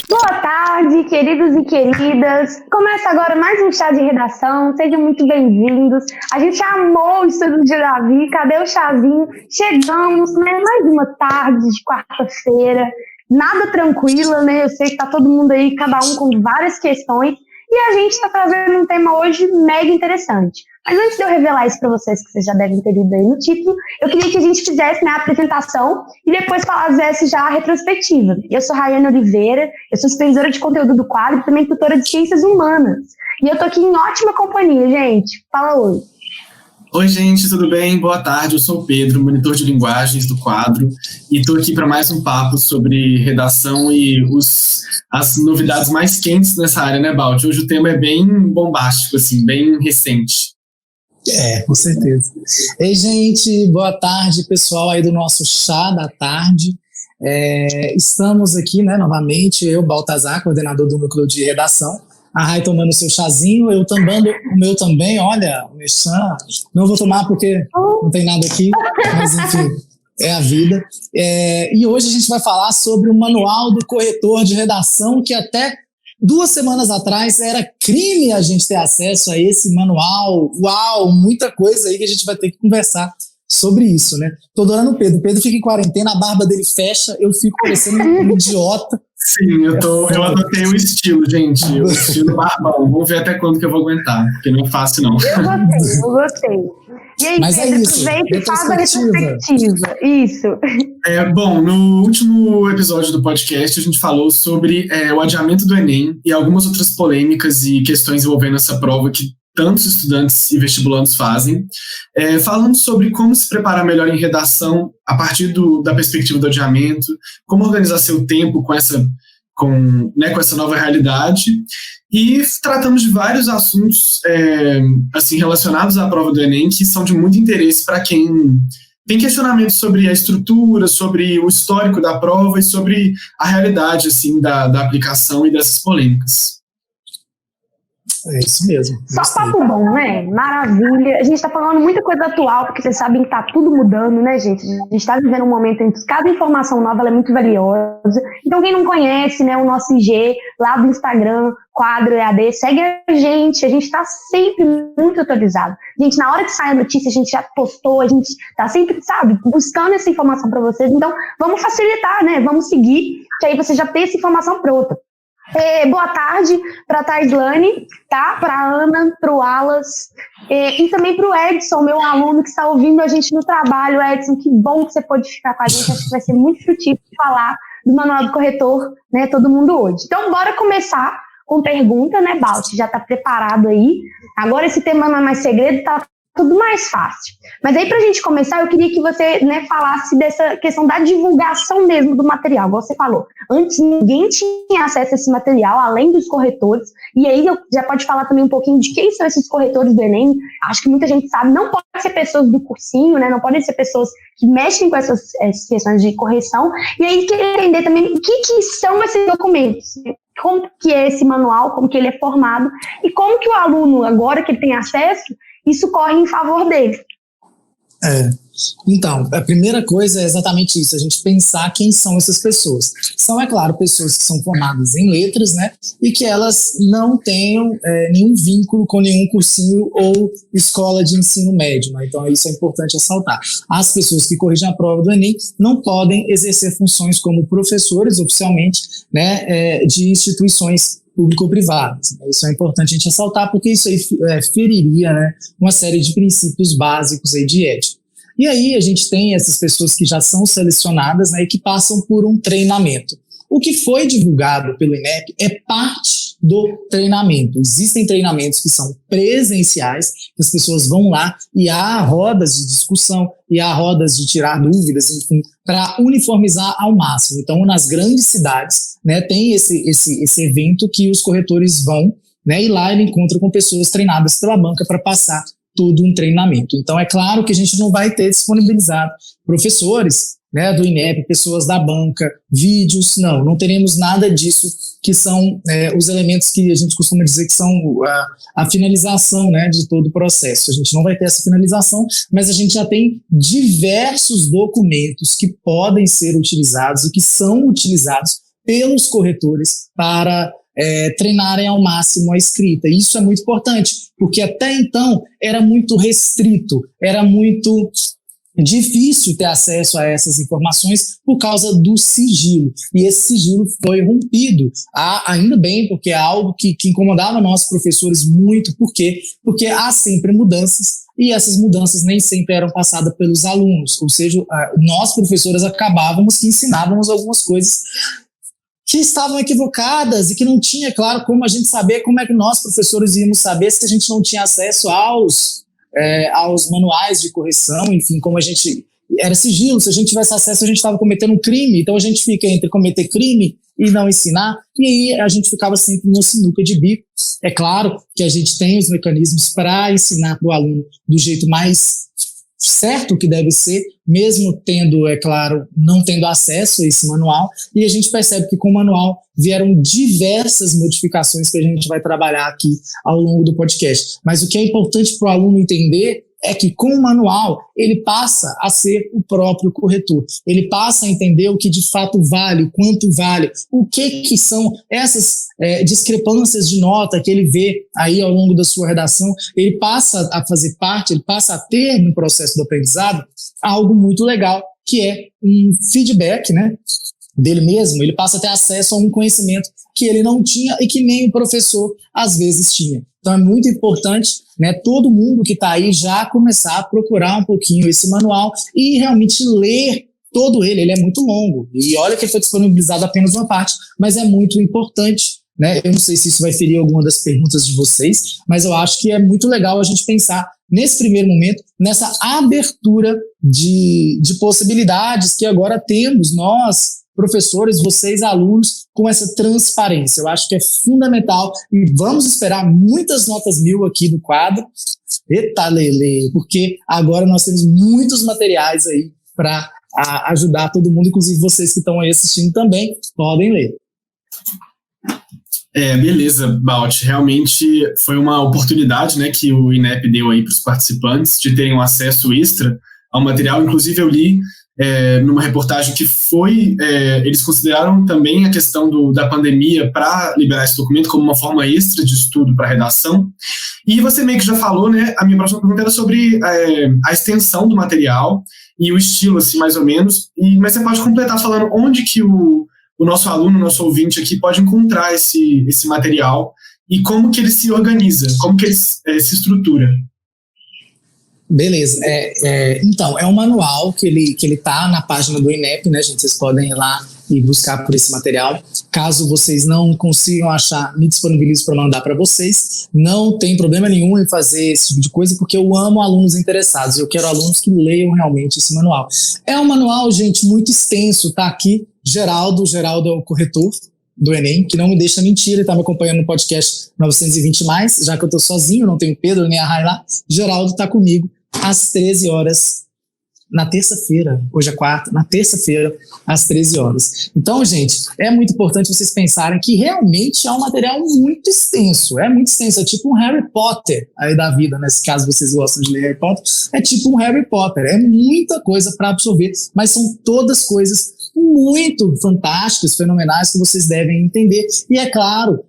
Boa tarde, queridos e queridas. Começa agora mais um chá de redação. Sejam muito bem-vindos. A gente amou o estudo de Davi. Cadê o chazinho? Chegamos, né? Mais uma tarde de quarta-feira. Nada tranquila, né? Eu sei que tá todo mundo aí, cada um com várias questões. E a gente está trazendo um tema hoje mega interessante. Mas antes de eu revelar isso para vocês, que vocês já devem ter lido aí no título, eu queria que a gente fizesse, né, a apresentação e depois fizesse já a retrospectiva. Eu sou Rayane Oliveira, eu sou supervisora de conteúdo do quadro e também tutora de Ciências Humanas. E eu tô aqui em ótima companhia, gente. Fala oi. Oi, gente, tudo bem? Boa tarde, eu sou o Pedro, monitor de linguagens do quadro, e estou aqui para mais um papo sobre redação e as novidades mais quentes nessa área, né, Baldi? Hoje o tema é bem bombástico, assim, bem recente. Com certeza. Ei, gente, boa tarde, pessoal aí do nosso chá da tarde. Estamos aqui, né, novamente, eu, Baltazar, coordenador do núcleo de redação, a Rai tomando o seu chazinho, eu tomando o meu também, olha, o meu chá, não vou tomar porque não tem nada aqui, mas enfim, é a vida. E hoje a gente vai falar sobre o manual do corretor de redação, que até 2 semanas atrás era crime a gente ter acesso a esse manual. Uau, muita coisa aí que a gente vai ter que conversar sobre isso, né? Tô adorando o Pedro. O Pedro fica em quarentena, a barba dele fecha, eu fico parecendo um idiota. Sim, eu adotei o estilo, gente, o estilo barbão. Vamos ver até quando que eu vou aguentar, porque não é fácil, não. Eu gostei. E aí, mas Pedro, aproveita e faz a retrospectiva. Isso. Bom, no último episódio do podcast, a gente falou sobre o adiamento do Enem e algumas outras polêmicas e questões envolvendo essa prova que tantos estudantes e vestibulandos fazem, falando sobre como se preparar melhor em redação a partir da perspectiva do adiamento, como organizar seu tempo com essa nova realidade, e tratamos de vários assuntos assim, relacionados à prova do Enem que são de muito interesse para quem tem questionamentos sobre a estrutura, sobre o histórico da prova e sobre a realidade assim, da aplicação e dessas polêmicas. É isso mesmo. Só papo bom, né? Maravilha. A gente tá falando muita coisa atual, porque vocês sabem que tá tudo mudando, né, gente? A gente tá vivendo um momento em que cada informação nova ela é muito valiosa. Então, quem não conhece, né, o nosso IG, lá do Instagram, Quadro EAD, segue a gente tá sempre muito atualizado. Gente, na hora que sai a notícia, a gente já postou, a gente tá sempre, sabe, buscando essa informação para vocês. Então, vamos facilitar, né? Vamos seguir, que aí você já tem essa informação pronta. Boa tarde para a Taislane, tá? Para a Ana, para o Alas e também para o Edson, meu aluno que está ouvindo a gente no trabalho. Edson, que bom que você pôde ficar com a gente, acho que vai ser muito frutífero falar do Manual do Corretor, né, todo mundo hoje. Então, bora começar com pergunta, né, Balt? Já está preparado aí? Agora esse tema não é mais segredo, tá tudo mais fácil. Mas aí, para a gente começar, eu queria que você, né, falasse dessa questão da divulgação mesmo do material, igual você falou. Antes, ninguém tinha acesso a esse material, além dos corretores. E aí, eu já pode falar também um pouquinho de quem são esses corretores do Enem. Acho que muita gente sabe, não pode ser pessoas do cursinho, né, não podem ser pessoas que mexem com essas questões de correção. E aí, queria entender também o que são esses documentos. Como que é esse manual, como que ele é formado e como que o aluno, agora que ele tem acesso, isso corre em favor dele. Então, a primeira coisa é exatamente isso, a gente pensar quem são essas pessoas. São, é claro, pessoas que são formadas em letras, né, e que elas não tenham nenhum vínculo com nenhum cursinho ou escola de ensino médio, né? Então isso é importante ressaltar. As pessoas que corrigem a prova do Enem não podem exercer funções como professores oficialmente, né, de instituições público-privadas. Isso é importante a gente ressaltar, porque isso aí feriria, né, uma série de princípios básicos aí de ética. E aí a gente tem essas pessoas que já são selecionadas, né, e que passam por um treinamento. O que foi divulgado pelo INEP é parte do treinamento. Existem treinamentos que são presenciais, que as pessoas vão lá e há rodas de discussão, e há rodas de tirar dúvidas, enfim, para uniformizar ao máximo. Então, nas grandes cidades, né, tem esse evento que os corretores vão, né, e lá ele encontra com pessoas treinadas pela banca para passar todo um treinamento. Então, é claro que a gente não vai ter disponibilizado professores, né, do INEP, pessoas da banca, vídeos, não teremos nada disso, que são os elementos que a gente costuma dizer que são a finalização, né, de todo o processo. A gente não vai ter essa finalização, mas a gente já tem diversos documentos que podem ser utilizados e que são utilizados pelos corretores para treinarem ao máximo a escrita. E isso é muito importante, porque até então era muito restrito, era muito difícil ter acesso a essas informações por causa do sigilo. E esse sigilo foi rompido. Ainda bem, porque é algo que incomodava nossos professores muito. Por quê? Porque há sempre mudanças e essas mudanças nem sempre eram passadas pelos alunos. Ou seja, nós, professores, acabávamos que ensinávamos algumas coisas que estavam equivocadas e que não tinha, claro, como a gente saber, como é que nós, professores, íamos saber se a gente não tinha acesso aos manuais de correção, enfim, como a gente... Era sigilo, se a gente tivesse acesso, a gente estava cometendo um crime, então a gente fica entre cometer crime e não ensinar, e aí a gente ficava sempre no sinuca de bico. É claro que a gente tem os mecanismos para ensinar para o aluno do jeito mais certo que deve ser, mesmo tendo, é claro, não tendo acesso a esse manual, e a gente percebe que com o manual vieram diversas modificações que a gente vai trabalhar aqui ao longo do podcast. Mas o que é importante para o aluno entender é que com o manual ele passa a ser o próprio corretor. Ele passa a entender o que de fato vale, o quanto vale, o que são essas discrepâncias de nota que ele vê aí ao longo da sua redação. Ele passa a fazer parte, ele passa a ter no processo do aprendizado algo muito legal, que é um feedback, né, dele mesmo. Ele passa a ter acesso a um conhecimento que ele não tinha e que nem o professor às vezes tinha. Então é muito importante, né, todo mundo que está aí já começar a procurar um pouquinho esse manual e realmente ler todo ele. Ele é muito longo e olha que ele foi disponibilizado apenas uma parte, mas é muito importante, né? Eu não sei se isso vai ferir alguma das perguntas de vocês, mas eu acho que é muito legal a gente pensar nesse primeiro momento, nessa abertura de possibilidades que agora temos nós, professores, vocês, alunos, com essa transparência. Eu acho que é fundamental e vamos esperar muitas notas 1000 aqui no quadro. Eita, Lele, porque agora nós temos muitos materiais aí para ajudar todo mundo, inclusive vocês que estão aí assistindo também, podem ler. Beleza, Balt. Realmente foi uma oportunidade, né, que o INEP deu aí para os participantes de terem um acesso extra ao material. Inclusive, eu li numa reportagem que eles consideraram também a questão da pandemia para liberar esse documento como uma forma extra de estudo para redação. E você meio que já falou, né? A minha próxima pergunta era sobre a extensão do material e o estilo, assim, mais ou menos. Mas você pode completar falando onde que o nosso aluno, o nosso ouvinte aqui pode encontrar esse material e como que ele se organiza, como que ele se estrutura. Beleza, então, é um manual que ele tá na página do INEP, né, gente? Vocês podem ir lá e buscar por esse material. Caso vocês não consigam achar, me disponibilizo para mandar para vocês. Não tem problema nenhum em fazer esse tipo de coisa, porque eu amo alunos interessados. Eu quero alunos que leiam realmente esse manual. É um manual, gente, muito extenso. Tá aqui, Geraldo é o corretor do Enem, que não me deixa mentir, ele está me acompanhando no podcast 920+, já que eu estou sozinho, não tenho Pedro nem a Rai lá. Geraldo está comigo às 13 horas, na terça-feira, hoje é quarta, na terça-feira, às 13 horas. Então, gente, é muito importante vocês pensarem que realmente é um material muito extenso, é tipo um Harry Potter aí da vida, nesse caso vocês gostam de ler Harry Potter, é tipo um Harry Potter, é muita coisa para absorver, mas são todas coisas muito fantásticas, fenomenais, que vocês devem entender. E é claro,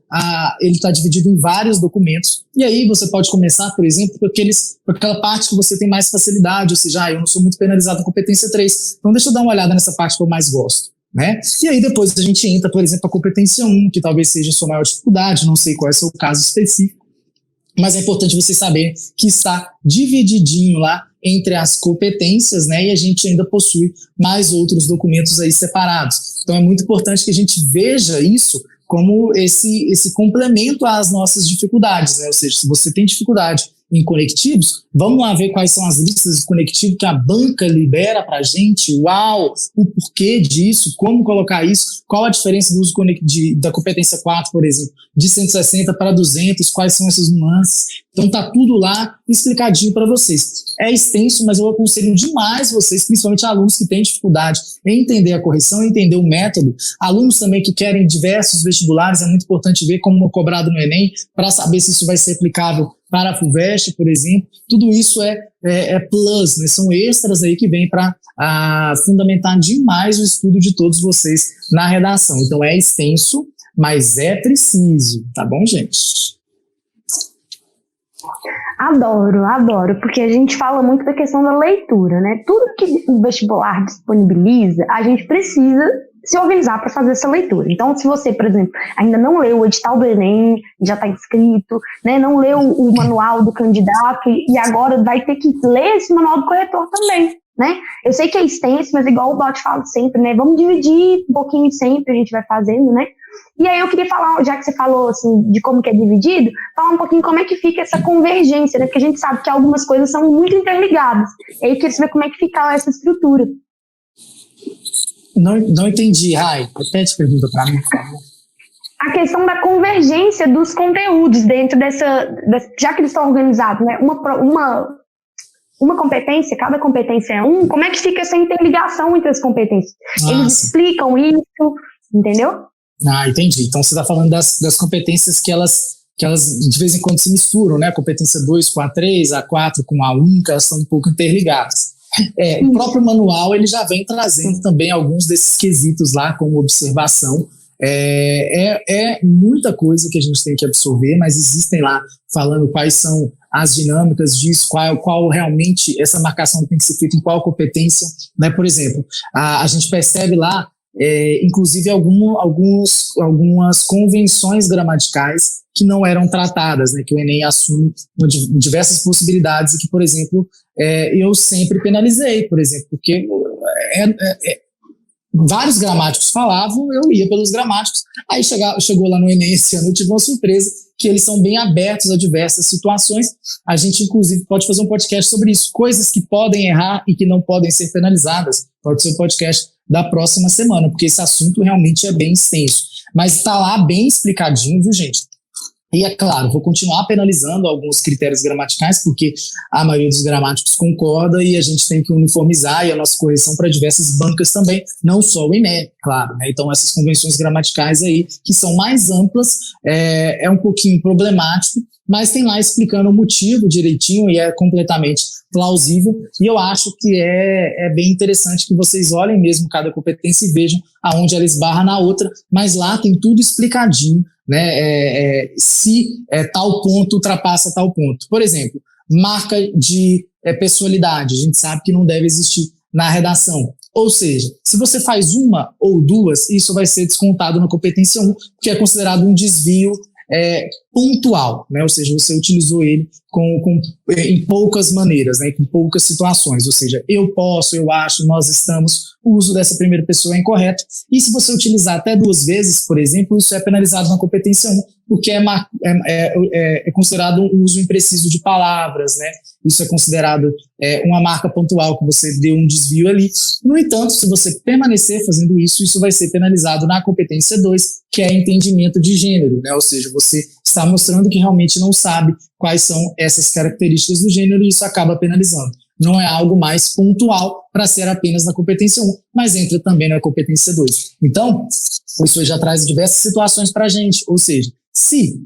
ele está dividido em vários documentos, e aí você pode começar, por exemplo, por aquela parte que você tem mais facilidade, ou seja, eu não sou muito penalizado em competência 3, então deixa eu dar uma olhada nessa parte que eu mais gosto, né? E aí depois a gente entra, por exemplo, a competência 1, que talvez seja a sua maior dificuldade, não sei qual é o seu caso específico, mas é importante vocês saberem que está divididinho lá entre as competências, né, e a gente ainda possui mais outros documentos aí separados. Então é muito importante que a gente veja isso como esse complemento às nossas dificuldades, né? Ou seja, se você tem dificuldade em conectivos, vamos lá ver quais são as listas de conectivo que a banca libera para a gente. Uau! O porquê disso, como colocar isso, qual a diferença do uso da competência 4, por exemplo, de 160 para 200, quais são essas nuances. Então tá tudo lá explicadinho para vocês. É extenso, mas eu aconselho demais vocês, principalmente alunos que têm dificuldade em entender a correção, entender o método, alunos também que querem diversos vestibulares, é muito importante ver como é cobrado no Enem, para saber se isso vai ser aplicável para a FUVEST, por exemplo, tudo isso é plus, né? São extras aí que vêm para fundamentar demais o estudo de todos vocês na redação. Então é extenso, mas é preciso, tá bom, gente? Adoro, porque a gente fala muito da questão da leitura, né? Tudo que o vestibular disponibiliza, a gente precisa se organizar para fazer essa leitura. Então, se você, por exemplo, ainda não leu o edital do Enem, já está inscrito, né, não leu o manual do candidato e agora vai ter que ler esse manual do corretor também, né? Eu sei que é extenso, mas igual o Bot fala sempre, né? Vamos dividir um pouquinho sempre, a gente vai fazendo, né? E aí eu queria falar, já que você falou assim, de como que é dividido, falar um pouquinho como é que fica essa convergência, né? Porque a gente sabe que algumas coisas são muito interligadas. E aí eu queria saber como é que fica essa estrutura. Não entendi, Rai. Repete a pergunta para mim, por favor. A questão da convergência dos conteúdos dentro já que eles estão organizados, né? Uma competência, cada competência é como é que fica essa interligação entre as competências? Eles explicam isso, entendeu? Entendi. Então você está falando das competências que elas de vez em quando se misturam, né? A competência 2 com a 3, a 4 com a 1, que elas são um pouco interligadas. O próprio manual ele já vem trazendo também alguns desses quesitos lá como observação. É muita coisa que a gente tem que absorver, mas existem lá falando quais são as dinâmicas disso, qual realmente essa marcação tem que ser feita em qual competência, né? Por exemplo, a gente percebe lá inclusive algumas convenções gramaticais que não eram tratadas, né, que o Enem assume diversas possibilidades e que, por exemplo, eu sempre penalizei, por exemplo, porque vários gramáticos falavam, eu ia pelos gramáticos, aí chegou lá no Enem esse ano, eu tive uma surpresa, que eles são bem abertos a diversas situações. A gente, inclusive, pode fazer um podcast sobre isso, coisas que podem errar e que não podem ser penalizadas, pode ser um podcast da próxima semana, porque esse assunto realmente é bem extenso. Mas está lá bem explicadinho, viu, gente? E é claro, vou continuar penalizando alguns critérios gramaticais, porque a maioria dos gramáticos concorda e a gente tem que uniformizar e a nossa correção para diversas bancas também, não só o INEP, claro, né? Então essas convenções gramaticais aí, que são mais amplas, é um pouquinho problemático, mas tem lá explicando o motivo direitinho e é completamente plausível, e eu acho que é bem interessante que vocês olhem mesmo cada competência e vejam aonde ela esbarra na outra, mas lá tem tudo explicadinho, né? Se tal ponto ultrapassa tal ponto. Por exemplo, marca de pessoalidade, a gente sabe que não deve existir na redação. Ou seja, se você faz uma ou duas, isso vai ser descontado na competência 1, que é considerado um desvio pontual, né? Ou seja, você utilizou ele em poucas maneiras, né? Com poucas situações, ou seja, eu posso, eu acho, nós estamos, o uso dessa primeira pessoa é incorreto, e se você utilizar até 2 vezes, por exemplo, isso é penalizado na competência 1, porque é considerado um uso impreciso de palavras, né? Isso é considerado uma marca pontual, que você deu um desvio ali. No entanto, se você permanecer fazendo isso, isso vai ser penalizado na competência 2, que é entendimento de gênero, né? Ou seja, você está mostrando que realmente não sabe quais são essas características do gênero e isso acaba penalizando. Não é algo mais pontual para ser apenas na competência 1, mas entra também na competência 2. Então, isso já traz diversas situações para a gente, ou seja, se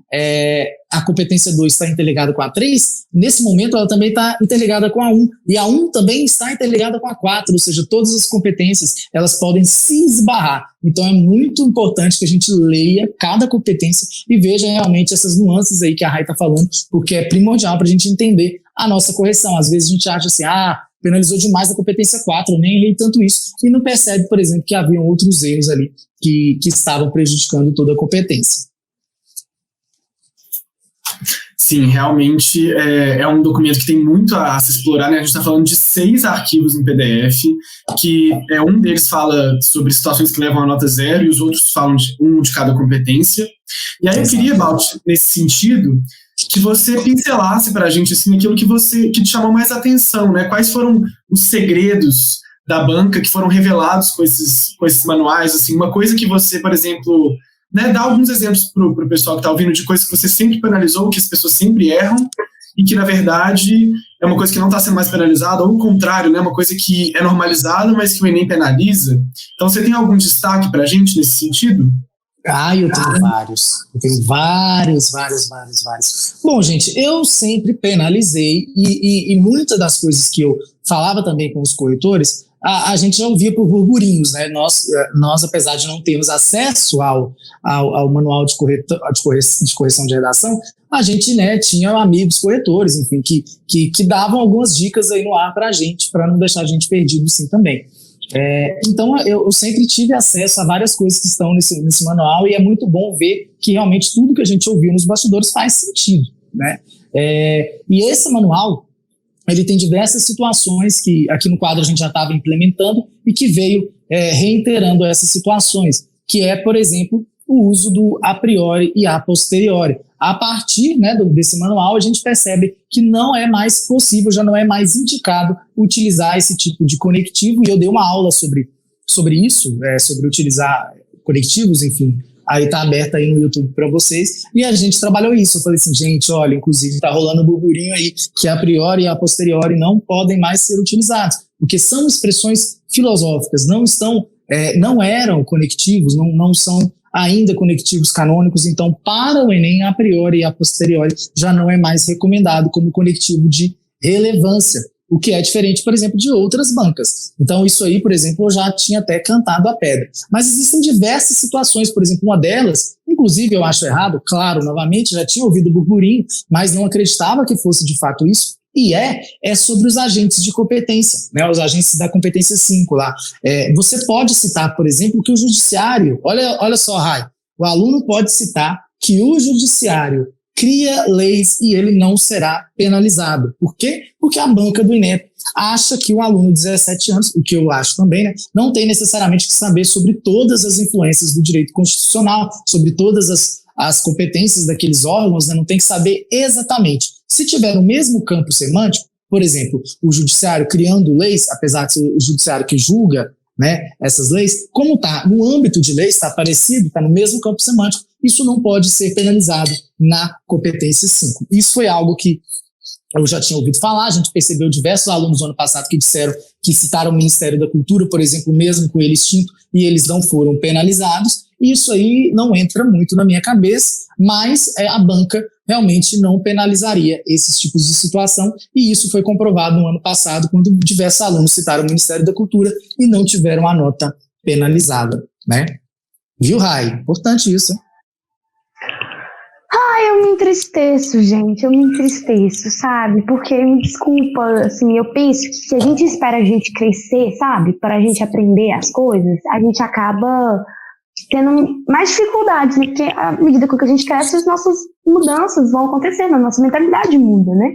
a competência 2 está interligada com a 3, nesse momento ela também está interligada com a 1, e a 1 também está interligada com a 4, ou seja, todas as competências elas podem se esbarrar. Então é muito importante que a gente leia cada competência e veja realmente essas nuances aí que a Rai está falando, porque é primordial para a gente entender a nossa correção. Às vezes a gente acha assim, penalizou demais a competência 4, eu nem errei tanto isso, e não percebe, por exemplo, que haviam outros erros ali que estavam prejudicando toda a competência. Sim, realmente é um documento que tem muito a se explorar, né? A gente está falando de 6 arquivos em PDF, que um deles fala sobre situações que levam a nota 0 e os outros falam de um de cada competência. E aí eu queria, Balt, nesse sentido, que você pincelasse para a gente assim, aquilo que te chamou mais atenção, né? Quais foram os segredos da banca que foram revelados com esses manuais? Assim, uma coisa que você, por exemplo... Né, dá alguns exemplos para o pessoal que está ouvindo de coisas que você sempre penalizou, que as pessoas sempre erram, e que, na verdade, é uma coisa que não está sendo mais penalizada, ou o contrário, né, uma coisa que é normalizada, mas que o Enem penaliza. Então, você tem algum destaque para a gente nesse sentido? Eu tenho vários. Eu tenho vários. Bom, gente, eu sempre penalizei e muitas das coisas que eu falava também com os corretores, a gente já ouvia por burburinhos, né? Nós, apesar de não termos acesso ao manual de correção de redação, a gente, né, tinha amigos corretores, enfim, que davam algumas dicas aí no ar para a gente, para não deixar a gente perdido, sim, também. Então, eu sempre tive acesso a várias coisas que estão nesse manual e é muito bom ver que realmente tudo que a gente ouviu nos bastidores faz sentido, né? E esse manual, ele tem diversas situações que aqui no quadro a gente já estava implementando e que veio reiterando essas situações, que é, por exemplo, o uso do a priori e a posteriori. A partir, né, desse manual, a gente percebe que não é mais possível, já não é mais indicado utilizar esse tipo de conectivo, e eu dei uma aula sobre isso, sobre utilizar conectivos, enfim, aí tá aberta aí no YouTube para vocês, e a gente trabalhou isso. Eu falei assim, gente, olha, inclusive tá rolando um burburinho aí, que a priori e a posteriori não podem mais ser utilizados, porque são expressões filosóficas, não eram conectivos, não são ainda conectivos canônicos, então para o Enem, a priori e a posteriori já não é mais recomendado como conectivo de relevância, o que é diferente, por exemplo, de outras bancas. Então isso aí, por exemplo, eu já tinha até cantado a pedra. Mas existem diversas situações, por exemplo, uma delas, inclusive eu acho errado, claro, novamente, já tinha ouvido burburinho, mas não acreditava que fosse de fato isso, e é sobre os agentes de competência, né, os agentes da competência 5 lá. Você pode citar, por exemplo, que o judiciário, olha só, Rai, o aluno pode citar que o judiciário cria leis e ele não será penalizado. Por quê? Porque a banca do INEP acha que o aluno de 17 anos, o que eu acho também, né, não tem necessariamente que saber sobre todas as influências do direito constitucional, sobre todas as competências daqueles órgãos, né, não tem que saber exatamente. Se tiver no mesmo campo semântico, por exemplo, o judiciário criando leis, apesar de ser o judiciário que julga, né, essas leis, como está no âmbito de leis, está parecido, está no mesmo campo semântico, isso não pode ser penalizado na competência 5. Isso foi algo que eu já tinha ouvido falar, a gente percebeu diversos alunos no ano passado que disseram que citaram o Ministério da Cultura, por exemplo, mesmo com ele extinto, e eles não foram penalizados. Isso aí não entra muito na minha cabeça, mas a banca realmente não penalizaria esses tipos de situação, e isso foi comprovado no ano passado, quando diversos alunos citaram o Ministério da Cultura e não tiveram a nota penalizada, né? Viu, Rai? Importante isso, hein? Eu me entristeço, gente, sabe? Porque, me desculpa, assim, eu penso que se a gente espera a gente crescer, sabe? Para a gente aprender as coisas, a gente acaba tendo mais dificuldades, né? Porque à medida que a gente cresce, as nossas mudanças vão acontecendo, a nossa mentalidade muda, né?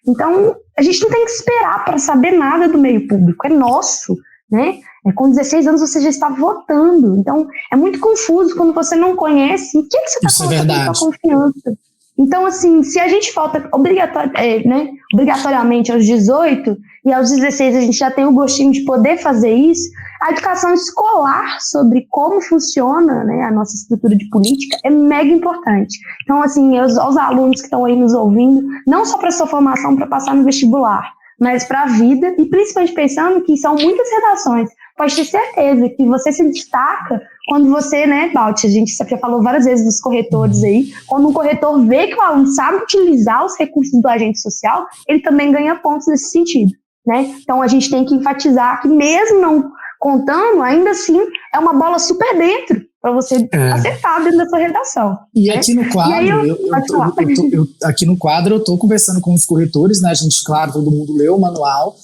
Então, a gente não tem que esperar para saber nada do meio público, é nosso, né? Com 16 anos você já está votando, então é muito confuso quando você não conhece o que você está colocando na sua confiança. Então, assim, se a gente falta obrigatoriamente aos 18 e aos 16 a gente já tem o gostinho de poder fazer isso, a educação escolar sobre como funciona, né, a nossa estrutura de política é mega importante. Então, assim, aos alunos que estão aí nos ouvindo, não só para sua formação, para passar no vestibular, mas para a vida, e principalmente pensando que são muitas redações. Pode ter certeza que você se destaca quando você, né, Balt, a gente já falou várias vezes dos corretores aí, quando um corretor vê que o aluno sabe utilizar os recursos do agente social, ele também ganha pontos nesse sentido, né? Então a gente tem que enfatizar que mesmo não contando, ainda assim é uma bola super dentro para você acertar dentro da sua redação. E né? Aqui no quadro, aqui no quadro eu estou conversando com os corretores, né? A gente, claro, todo mundo leu o manual,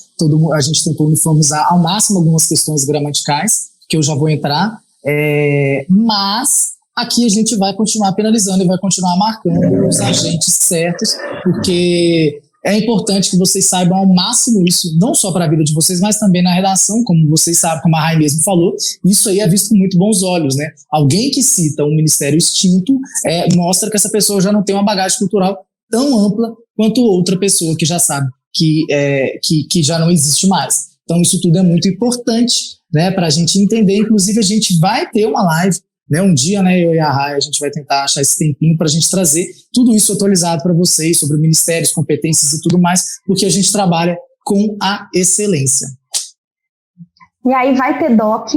a gente tentou uniformizar ao máximo algumas questões gramaticais, que eu já vou entrar, mas aqui a gente vai continuar penalizando e vai continuar marcando os agentes certos, porque é importante que vocês saibam ao máximo isso, não só para a vida de vocês, mas também na redação, como vocês sabem, como a Rai mesmo falou, isso aí é visto com muito bons olhos, né? Alguém que cita um ministério extinto mostra que essa pessoa já não tem uma bagagem cultural tão ampla quanto outra pessoa que já sabe que já não existe mais. Então isso tudo é muito importante, né, para a gente entender. Inclusive a gente vai ter uma live, né, um dia, né, eu e a Rai, a gente vai tentar achar esse tempinho para a gente trazer tudo isso atualizado para vocês, sobre ministérios, competências e tudo mais, porque a gente trabalha com a excelência. E aí vai ter doc,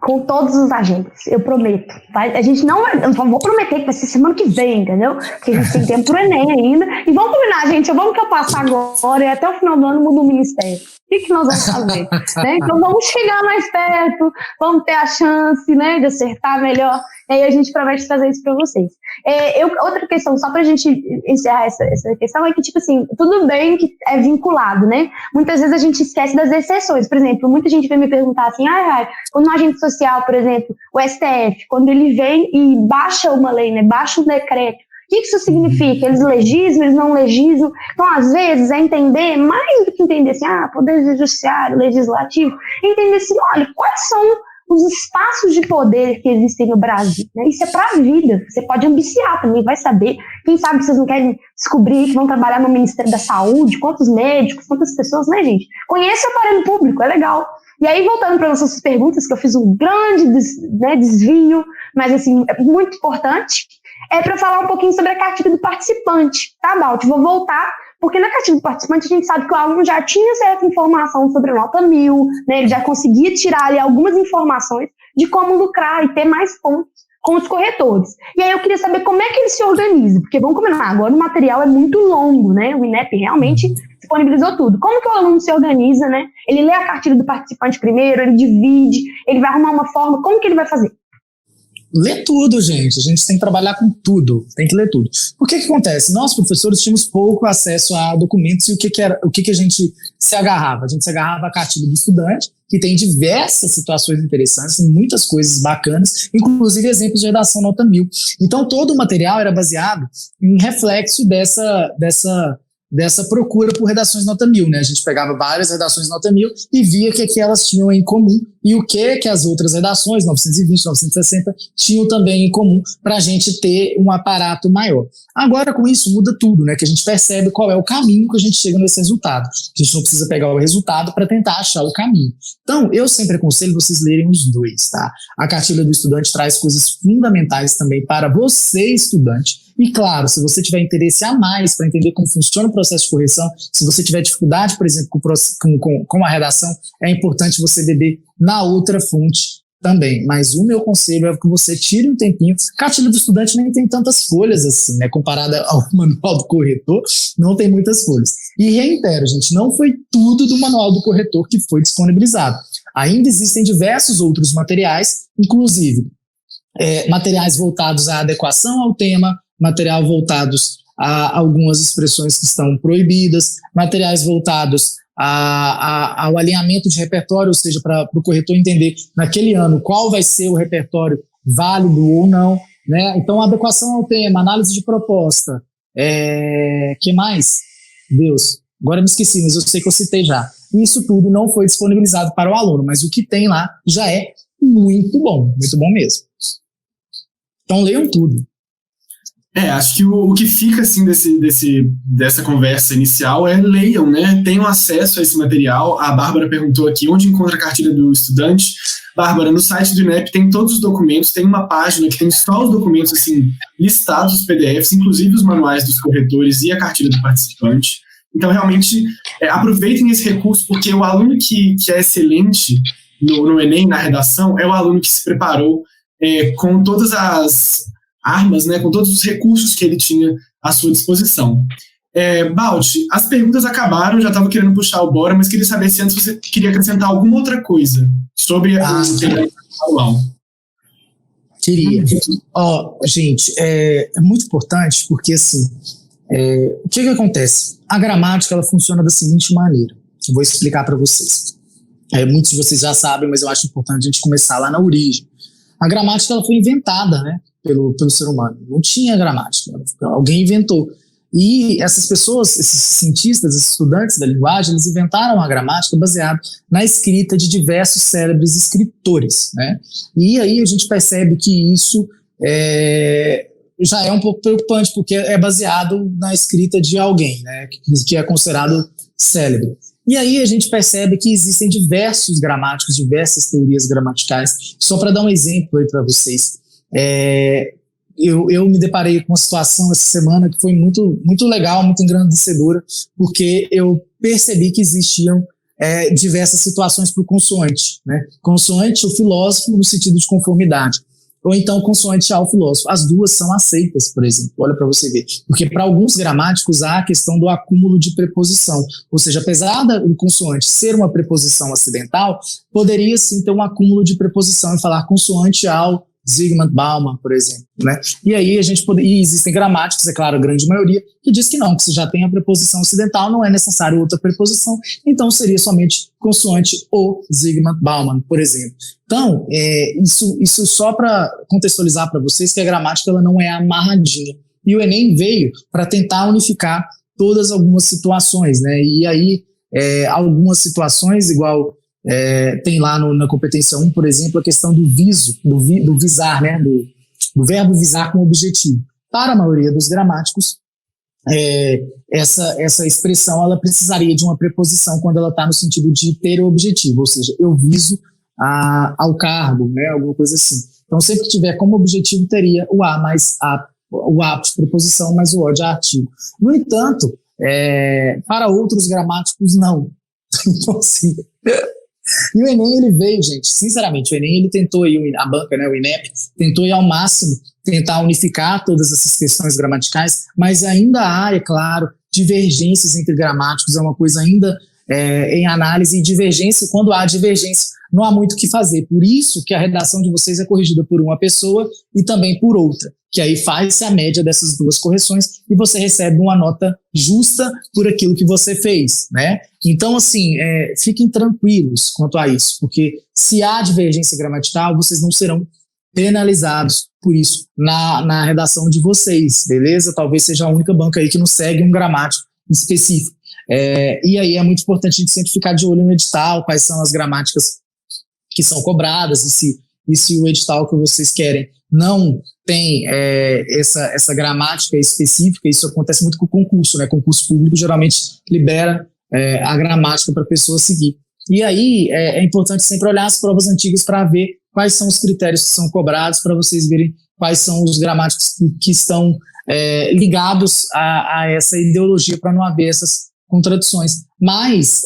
com todos os agentes, eu prometo. A gente não vai, eu vou prometer que vai ser semana que vem, entendeu? Porque a gente tem tempo pro Enem ainda. E vamos combinar, gente, vamos que eu passo agora e até o final do ano muda o ministério. O que nós vamos fazer? Né? Então vamos chegar mais perto, vamos ter a chance, né, de acertar melhor. E aí a gente promete trazer isso para vocês. Outra questão, só pra gente encerrar essa questão, é que, tipo assim, tudo bem que é vinculado, né? Muitas vezes a gente esquece das exceções. Por exemplo, muita gente vem me perguntar assim, quando um agente social, por exemplo, o STF, quando ele vem e baixa uma lei, né, baixa um decreto, o que isso significa? Eles legislam, eles não legislam? Então, às vezes, é entender, mais do que entender assim, poder judiciário, legislativo, entender assim, olha, quais são os espaços de poder que existem no Brasil, né? Isso é para a vida, você pode ambiciar também, vai saber, quem sabe vocês não querem descobrir que vão trabalhar no Ministério da Saúde, quantos médicos, quantas pessoas, né, gente? Conheça o aparelho público, é legal. E aí, voltando para nossas perguntas, que eu fiz um grande desvio, mas assim, é muito importante, é para falar um pouquinho sobre a cartilha do participante, tá, Balt? Vou voltar, porque na cartilha do participante a gente sabe que o aluno já tinha certa informação sobre a nota 1000, né? Ele já conseguia tirar ali algumas informações de como lucrar e ter mais pontos com os corretores. E aí eu queria saber como é que ele se organiza, porque vamos combinar, agora o material é muito longo, né? O INEP realmente disponibilizou tudo. Como que o aluno se organiza, né? Ele lê a cartilha do participante primeiro, ele divide, ele vai arrumar uma forma, como que ele vai fazer? Lê tudo, gente. A gente tem que trabalhar com tudo. Tem que ler tudo. O que acontece? Nós, professores, tínhamos pouco acesso a documentos e o que a gente se agarrava? A gente se agarrava à cartilha do estudante, que tem diversas situações interessantes, tem muitas coisas bacanas, inclusive exemplos de redação nota 1000. Então, todo o material era baseado em reflexo dessa procura por redações nota 1000, né? A gente pegava várias redações nota 1000 e via que elas tinham em comum e o que as outras redações, 920, 960, tinham também em comum para a gente ter um aparato maior. Agora, com isso, muda tudo, né? Que a gente percebe qual é o caminho que a gente chega nesse resultado. A gente não precisa pegar o resultado para tentar achar o caminho. Então, eu sempre aconselho vocês lerem os dois, tá? A cartilha do estudante traz coisas fundamentais também para você, estudante. E claro, se você tiver interesse a mais para entender como funciona o processo de correção, se você tiver dificuldade, por exemplo, com a redação, é importante você beber na outra fonte também. Mas o meu conselho é que você tire um tempinho. A cartilha do estudante nem tem tantas folhas assim, né? Comparada ao manual do corretor, não tem muitas folhas. E reitero, gente, não foi tudo do manual do corretor que foi disponibilizado. Ainda existem diversos outros materiais, inclusive materiais voltados à adequação ao tema, material voltados a algumas expressões que estão proibidas, materiais voltados ao alinhamento de repertório, ou seja, para o corretor entender naquele ano qual vai ser o repertório válido ou não, né? Então, adequação ao tema, análise de proposta, que mais? Deus, agora me esqueci, mas eu sei que eu citei já. Isso tudo não foi disponibilizado para o aluno, mas o que tem lá já é muito bom mesmo. Então, leiam tudo. Acho que o que fica assim dessa conversa inicial é leiam, né? Tenham acesso a esse material. A Bárbara perguntou aqui onde encontra a cartilha do estudante. Bárbara, no site do INEP tem todos os documentos, tem uma página que tem só os documentos assim, listados, os PDFs, inclusive os manuais dos corretores e a cartilha do participante. Então, realmente, aproveitem esse recurso, porque o aluno que é excelente no Enem, na redação, é o aluno que se preparou com todas as armas, né, com todos os recursos que ele tinha à sua disposição. Balt, as perguntas acabaram, já estava querendo puxar o Bora, mas queria saber se antes você queria acrescentar alguma outra coisa sobre o tema atual. Queria. Gente, é muito importante porque, assim, o que acontece? A gramática, ela funciona da seguinte maneira. Eu vou explicar para vocês. Muitos de vocês já sabem, mas eu acho importante a gente começar lá na origem. A gramática, ela foi inventada, né, pelo ser humano. Não tinha gramática, alguém inventou. E essas pessoas, esses cientistas, esses estudantes da linguagem, eles inventaram a gramática baseada na escrita de diversos célebres escritores, né? E aí a gente percebe que isso já é um pouco preocupante, porque é baseado na escrita de alguém, né, que é considerado célebre. E aí a gente percebe que existem diversos gramáticos, diversas teorias gramaticais. Só para dar um exemplo aí para vocês, eu me deparei com uma situação essa semana que foi muito, muito legal, muito engrandecedora, porque eu percebi que existiam diversas situações para o consoante, né? Consoante o filósofo no sentido de conformidade, ou então consoante ao filósofo. As duas são aceitas, por exemplo, olha para você ver, porque para alguns gramáticos há a questão do acúmulo de preposição, ou seja, apesar do consoante ser uma preposição acidental, poderia sim ter um acúmulo de preposição e falar consoante ao Zygmunt Bauman, por exemplo, né? E aí e existem gramáticos, é claro, a grande maioria, que diz que não, que se já tem a preposição ocidental, não é necessário outra preposição, então seria somente consoante o Zygmunt Bauman, por exemplo. Então, isso só para contextualizar para vocês que a gramática ela não é amarradinha. E o Enem veio para tentar unificar algumas situações, né? E aí, algumas situações, igual tem lá na competência 1, por exemplo, a questão do viso, do visar, né? Do verbo visar com objetivo. Para a maioria dos gramáticos, essa expressão ela precisaria de uma preposição quando ela está no sentido de ter o objetivo, ou seja, eu viso ao cargo, né? Alguma coisa assim. Então, sempre que tiver como objetivo, teria o a mais o a de preposição mais o o de artigo. No entanto, para outros gramáticos, não. Então, assim... E o Enem, ele veio, gente, sinceramente, o Enem, ele tentou, a banca, né, o INEP, tentou ir ao máximo, tentar unificar todas essas questões gramaticais, mas ainda há, é claro, divergências entre gramáticos, é uma coisa ainda em análise, e divergência, quando há divergência, não há muito o que fazer. Por isso que a redação de vocês é corrigida por uma pessoa e também por outra, que aí faz-se a média dessas duas correções e você recebe uma nota justa por aquilo que você fez, né? Então, assim, fiquem tranquilos quanto a isso, porque se há divergência gramatical, vocês não serão penalizados por isso na redação de vocês, beleza? Talvez seja a única banca aí que não segue um gramático específico. E aí é muito importante a gente sempre ficar de olho no edital, quais são as gramáticas que são cobradas, e se o edital que vocês querem não tem essa gramática específica. Isso acontece muito com o concurso, né? Concurso público geralmente libera a gramática para a pessoa seguir. E aí é importante sempre olhar as provas antigas para ver quais são os critérios que são cobrados, para vocês verem quais são os gramáticos que estão ligados a essa ideologia, para não haver essas contradições. Mas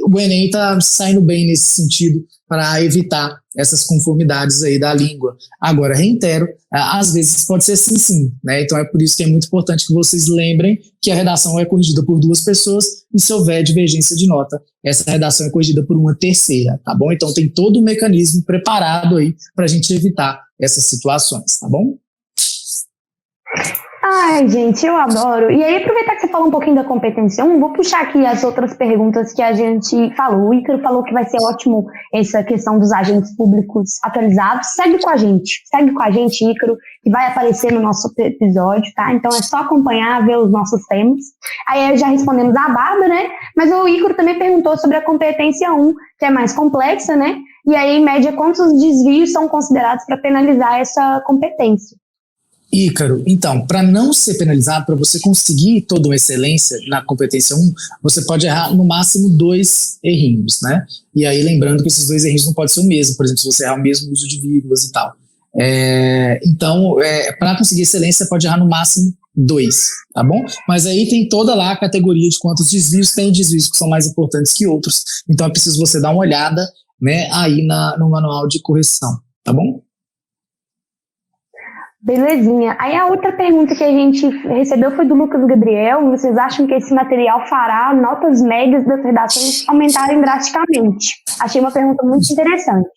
o Enem está saindo bem nesse sentido para evitar essas conformidades aí da língua. Agora, reitero, às vezes pode ser sim, né? Então é por isso que é muito importante que vocês lembrem que a redação é corrigida por duas pessoas e se houver divergência de nota, essa redação é corrigida por uma terceira, tá bom? Então tem todo o mecanismo preparado aí para a gente evitar essas situações, tá bom? Ai, gente, eu adoro. E aí, aproveitar que você falou um pouquinho da competência 1, vou puxar aqui as outras perguntas que a gente falou. O Ícaro falou que vai ser ótimo essa questão dos agentes públicos atualizados. Segue com a gente, Ícaro, que vai aparecer no nosso episódio, tá? Então é só acompanhar, ver os nossos temas. Aí já respondemos a Bárbara, né? Mas o Ícaro também perguntou sobre a competência 1, que é mais complexa, né? E aí, em média, quantos desvios são considerados para penalizar essa competência? Ícaro, então, para não ser penalizado, para você conseguir toda uma excelência na competência 1, você pode errar no máximo 2 errinhos, né? E aí, lembrando que esses 2 errinhos não podem ser o mesmo, por exemplo, se você errar o mesmo uso de vírgulas e tal. Então, para conseguir excelência, você pode errar no máximo 2, tá bom? Mas aí tem toda lá a categoria de quantos desvios, tem desvios que são mais importantes que outros, então é preciso você dar uma olhada, né, aí no manual de correção, tá bom? Belezinha. Aí a outra pergunta que a gente recebeu foi do Lucas Gabriel. Vocês acham que esse material fará notas médias das redações aumentarem drasticamente? Achei uma pergunta muito interessante.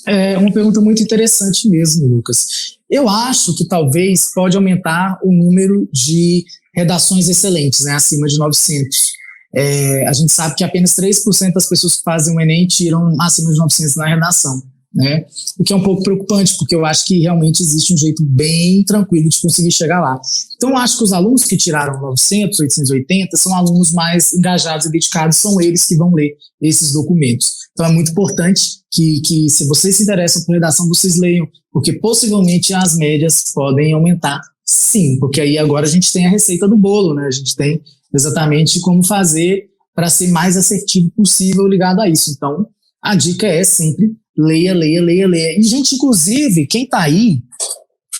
É uma pergunta muito interessante mesmo, Lucas. Eu acho que talvez pode aumentar o número de redações excelentes, né, acima de 900. A gente sabe que apenas 3% das pessoas que fazem o Enem tiram acima de 900 na redação, né? O que é um pouco preocupante, porque eu acho que realmente existe um jeito bem tranquilo de conseguir chegar lá. Então eu acho que os alunos que tiraram 900, 880 são alunos mais engajados e dedicados, são eles que vão ler esses documentos. Então é muito importante que se vocês se interessam por redação, vocês leiam, porque possivelmente as médias podem aumentar, sim, porque aí agora a gente tem a receita do bolo, né? A gente tem exatamente como fazer para ser mais assertivo possível ligado a isso. Então a dica é sempre leia. E, gente, inclusive, quem tá aí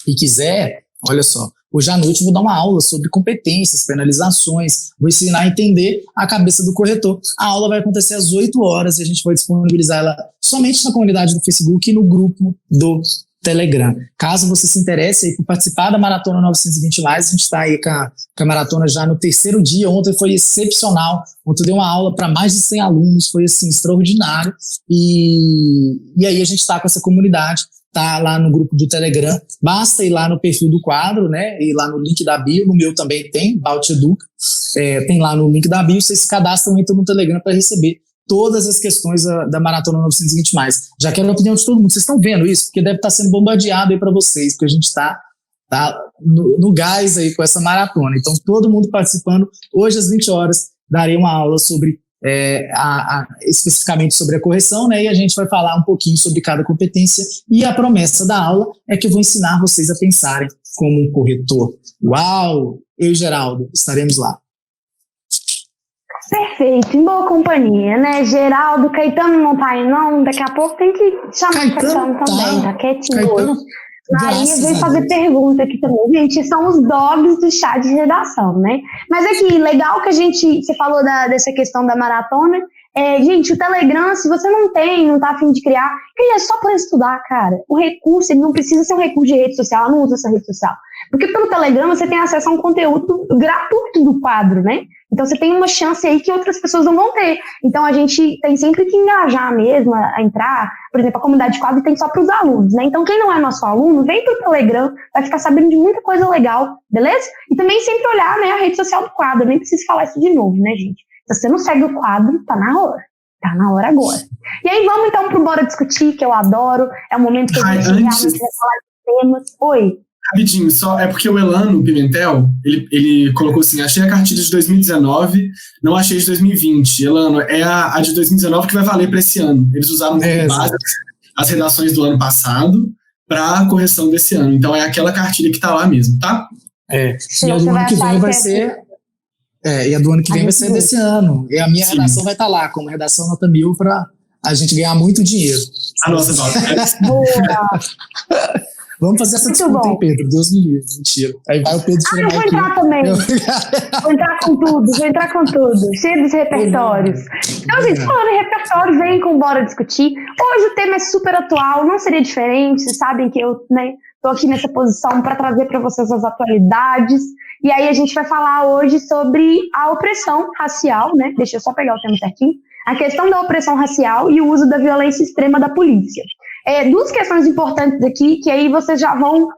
e quiser, olha só, Hoje à noite eu vou dar uma aula sobre competências, penalizações, vou ensinar a entender a cabeça do corretor. A aula vai acontecer às 8 horas e a gente vai disponibilizar ela somente na comunidade do Facebook e no grupo do Telegram. Caso você se interesse aí por participar da Maratona 920 Mais, a gente está aí com a maratona já no 3º dia. Ontem foi excepcional. Ontem eu dei uma aula para mais de 100 alunos, foi assim, extraordinário. E aí a gente está com essa comunidade, tá lá no grupo do Telegram. Basta ir lá no perfil do quadro, né? Ir lá no link da bio, no meu também tem, Balt Educa. Tem lá no link da bio, vocês se cadastram, entram no Telegram para receber todas as questões da Maratona 920 Mais. Já quero a opinião de todo mundo. Vocês estão vendo isso? Porque deve estar sendo bombardeado aí para vocês, porque a gente está no gás aí com essa maratona. Então, todo mundo participando. Hoje, às 20 horas, darei uma aula sobre especificamente sobre a correção, né? E a gente vai falar um pouquinho sobre cada competência. E a promessa da aula é que eu vou ensinar vocês a pensarem como um corretor. Uau! Eu e Geraldo estaremos lá. Perfeito, em boa companhia, né? Geraldo, Caetano não tá aí não, daqui a pouco tem que chamar o Caetano também, tá quietinho hoje. Maria veio fazer pergunta aqui também. Gente, são os dogs do chá de redação, né? Mas aqui, legal que você falou dessa questão da maratona. Gente, o Telegram, se você não tá a fim de criar, cria só para estudar, cara. O recurso, ele não precisa ser um recurso de rede social, eu não uso essa rede social. Porque pelo Telegram você tem acesso a um conteúdo gratuito do quadro, né? Então você tem uma chance aí que outras pessoas não vão ter. Então a gente tem sempre que engajar mesmo a entrar. Por exemplo, a comunidade de quadro tem só para os alunos, né? Então quem não é nosso aluno, vem pro Telegram, vai ficar sabendo de muita coisa legal, beleza? E também sempre olhar, né, a rede social do quadro. Eu nem preciso falar isso de novo, né, gente? Se você não segue o quadro, tá na hora. Tá na hora agora. E aí vamos então pro Bora Discutir, que eu adoro. É o momento que a gente realmente vai falar de temas. Oi. Rapidinho, só é porque o Elano Pimentel, ele colocou assim, achei a cartilha de 2019, não achei de 2020. Elano, é a de 2019 que vai valer para esse ano. Eles usaram como base as redações do ano passado para a correção desse ano. Então é aquela cartilha que está lá mesmo, tá? E a do ano que vem vai ser... e a do ano que vem vai ser desse ano. E a minha redação vai estar lá, como redação nota 1000, para a gente ganhar muito dinheiro. A nossa nota. Boa! Vamos fazer essa disputa, hein, Pedro? Deus me livre. Mentira. Aí vai o Pedro tirar eu vou entrar também. Vou entrar com tudo. Cheio dos repertórios. Então, gente, falando em repertório, vem com Bora Discutir. Hoje o tema é super atual, não seria diferente. Vocês sabem que eu, né, tô aqui nessa posição para trazer para vocês as atualidades. E aí a gente vai falar hoje sobre a opressão racial, né? Deixa eu só pegar o tema certinho. A questão da opressão racial e o uso da violência extrema da polícia. Duas questões importantes aqui, que aí vocês já vão,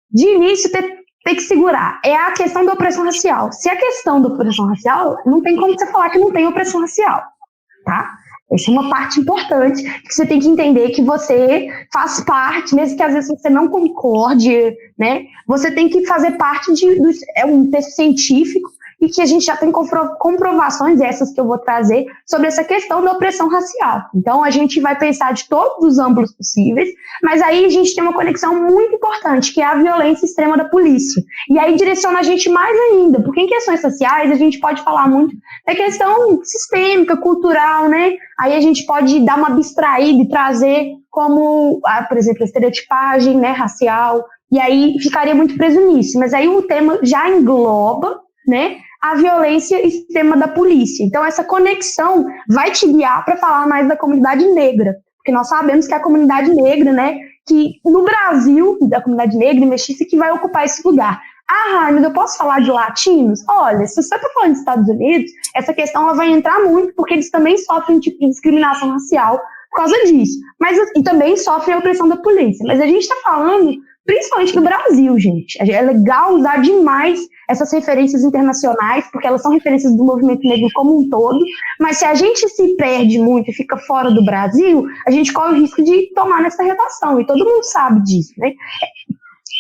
de início, ter que segurar. É a questão da opressão racial. Se a questão da opressão racial, não tem como você falar que não tem opressão racial, tá? Essa é uma parte importante, que você tem que entender que você faz parte, mesmo que às vezes você não concorde, né? Você tem que fazer parte é um texto científico, e que a gente já tem comprovações, essas que eu vou trazer, sobre essa questão da opressão racial. Então, a gente vai pensar de todos os ângulos possíveis, mas aí a gente tem uma conexão muito importante, que é a violência extrema da polícia. E aí direciona a gente mais ainda, porque em questões sociais a gente pode falar muito da questão sistêmica, cultural, né? Aí a gente pode dar uma abstraída e trazer como, por exemplo, a estereotipagem, né, racial, e aí ficaria muito preso nisso. Mas aí o tema já engloba, né, a violência extrema da polícia. Então, essa conexão vai te guiar para falar mais da comunidade negra, porque nós sabemos que a comunidade negra, né, que no Brasil, da comunidade negra e mestiça, que vai ocupar esse lugar. Mas eu posso falar de latinos? Olha, se você está falando dos Estados Unidos, essa questão ela vai entrar muito, porque eles também sofrem um tipo de discriminação racial por causa disso. E também sofrem a opressão da polícia. Mas a gente está falando principalmente do Brasil, gente. É legal usar demais essas referências internacionais, porque elas são referências do movimento negro como um todo, mas se a gente se perde muito e fica fora do Brasil, a gente corre o risco de tomar nessa redação, e todo mundo sabe disso, né?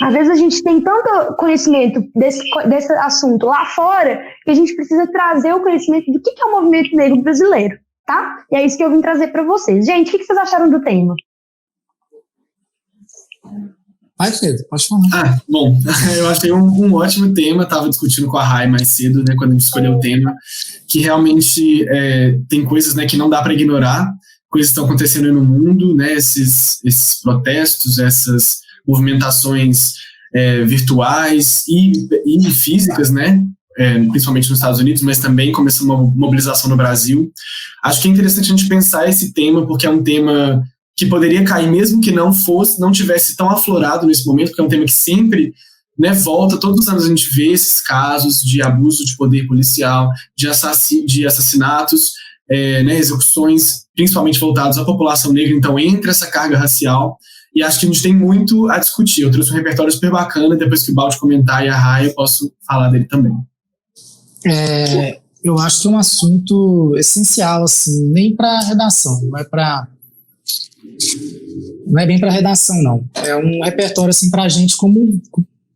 Às vezes a gente tem tanto conhecimento desse assunto lá fora, que a gente precisa trazer o conhecimento do que é o movimento negro brasileiro, tá? E é isso que eu vim trazer para vocês. Gente, o que vocês acharam do tema? Vai, Pedro, pode falar. Bom, eu achei um ótimo tema, estava discutindo com a Rai mais cedo, né, quando a gente escolheu o tema, que realmente tem coisas, né, que não dá para ignorar, coisas que estão acontecendo no mundo, né, esses protestos, essas movimentações virtuais e físicas, né? Principalmente nos Estados Unidos, mas também começou uma mobilização no Brasil. Acho que é interessante a gente pensar esse tema, porque é um tema que poderia cair, mesmo que não tivesse tão aflorado nesse momento, porque é um tema que sempre, né, volta, todos os anos a gente vê esses casos de abuso de poder policial, de assassinatos, né, execuções, principalmente voltados à população negra, então entra essa carga racial, e acho que a gente tem muito a discutir. Eu trouxe um repertório super bacana, depois que o Baldi comentar e a Raia, eu posso falar dele também. Eu acho que é um assunto essencial, assim, nem para redação, não é bem para redação, não. É um repertório, assim, para a gente como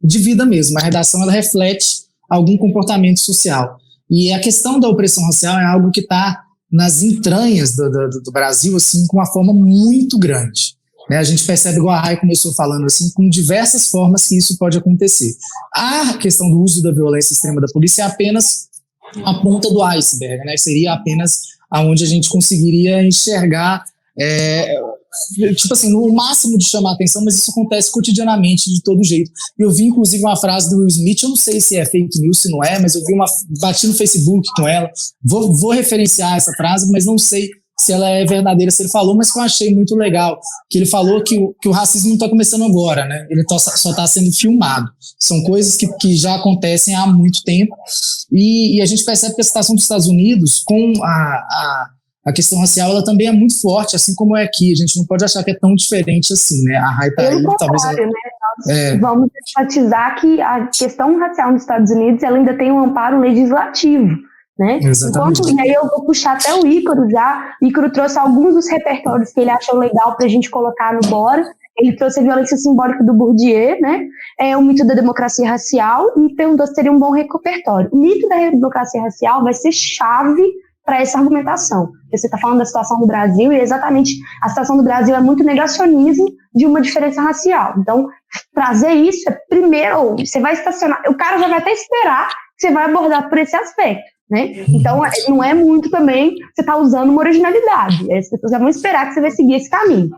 de vida mesmo. A redação, ela reflete algum comportamento social. E a questão da opressão racial é algo que está nas entranhas do Brasil, assim, com uma forma muito grande. Né? A gente percebe, igual a Rai começou falando, assim, com diversas formas que isso pode acontecer. A questão do uso da violência extrema da polícia é apenas a ponta do iceberg, né? Seria apenas aonde a gente conseguiria enxergar, tipo assim, no máximo de chamar a atenção, mas isso acontece cotidianamente, de todo jeito. Eu vi, inclusive, uma frase do Will Smith, eu não sei se é fake news, se não é, mas eu bati no Facebook com ela, vou referenciar essa frase, mas não sei se ela é verdadeira, se ele falou, mas que eu achei muito legal, que ele falou que o racismo não está começando agora, né? Ele só está sendo filmado. São coisas que já acontecem há muito tempo, e a gente percebe que a situação dos Estados Unidos, com a questão racial, ela também é muito forte, assim como é aqui. A gente não pode achar que é tão diferente assim, né? A Rai tá aí, talvez... Né? Vamos enfatizar que a questão racial nos Estados Unidos, ela ainda tem um amparo legislativo, né? E aí eu vou puxar até o Ícaro já. O Ícaro trouxe alguns dos repertórios que ele achou legal pra gente colocar no Bora. Ele trouxe a violência simbólica do Bourdieu, né? O mito da democracia racial, e perguntou se seria um bom repertório. O mito da democracia racial vai ser chave para essa argumentação. Você está falando da situação do Brasil, e exatamente a situação do Brasil é muito negacionismo de uma diferença racial. Então, trazer isso primeiro, você vai estacionar, o cara já vai até esperar que você vai abordar por esse aspecto. Né? Então, não é muito também você está usando uma originalidade. As pessoas já vão esperar que você vai seguir esse caminho.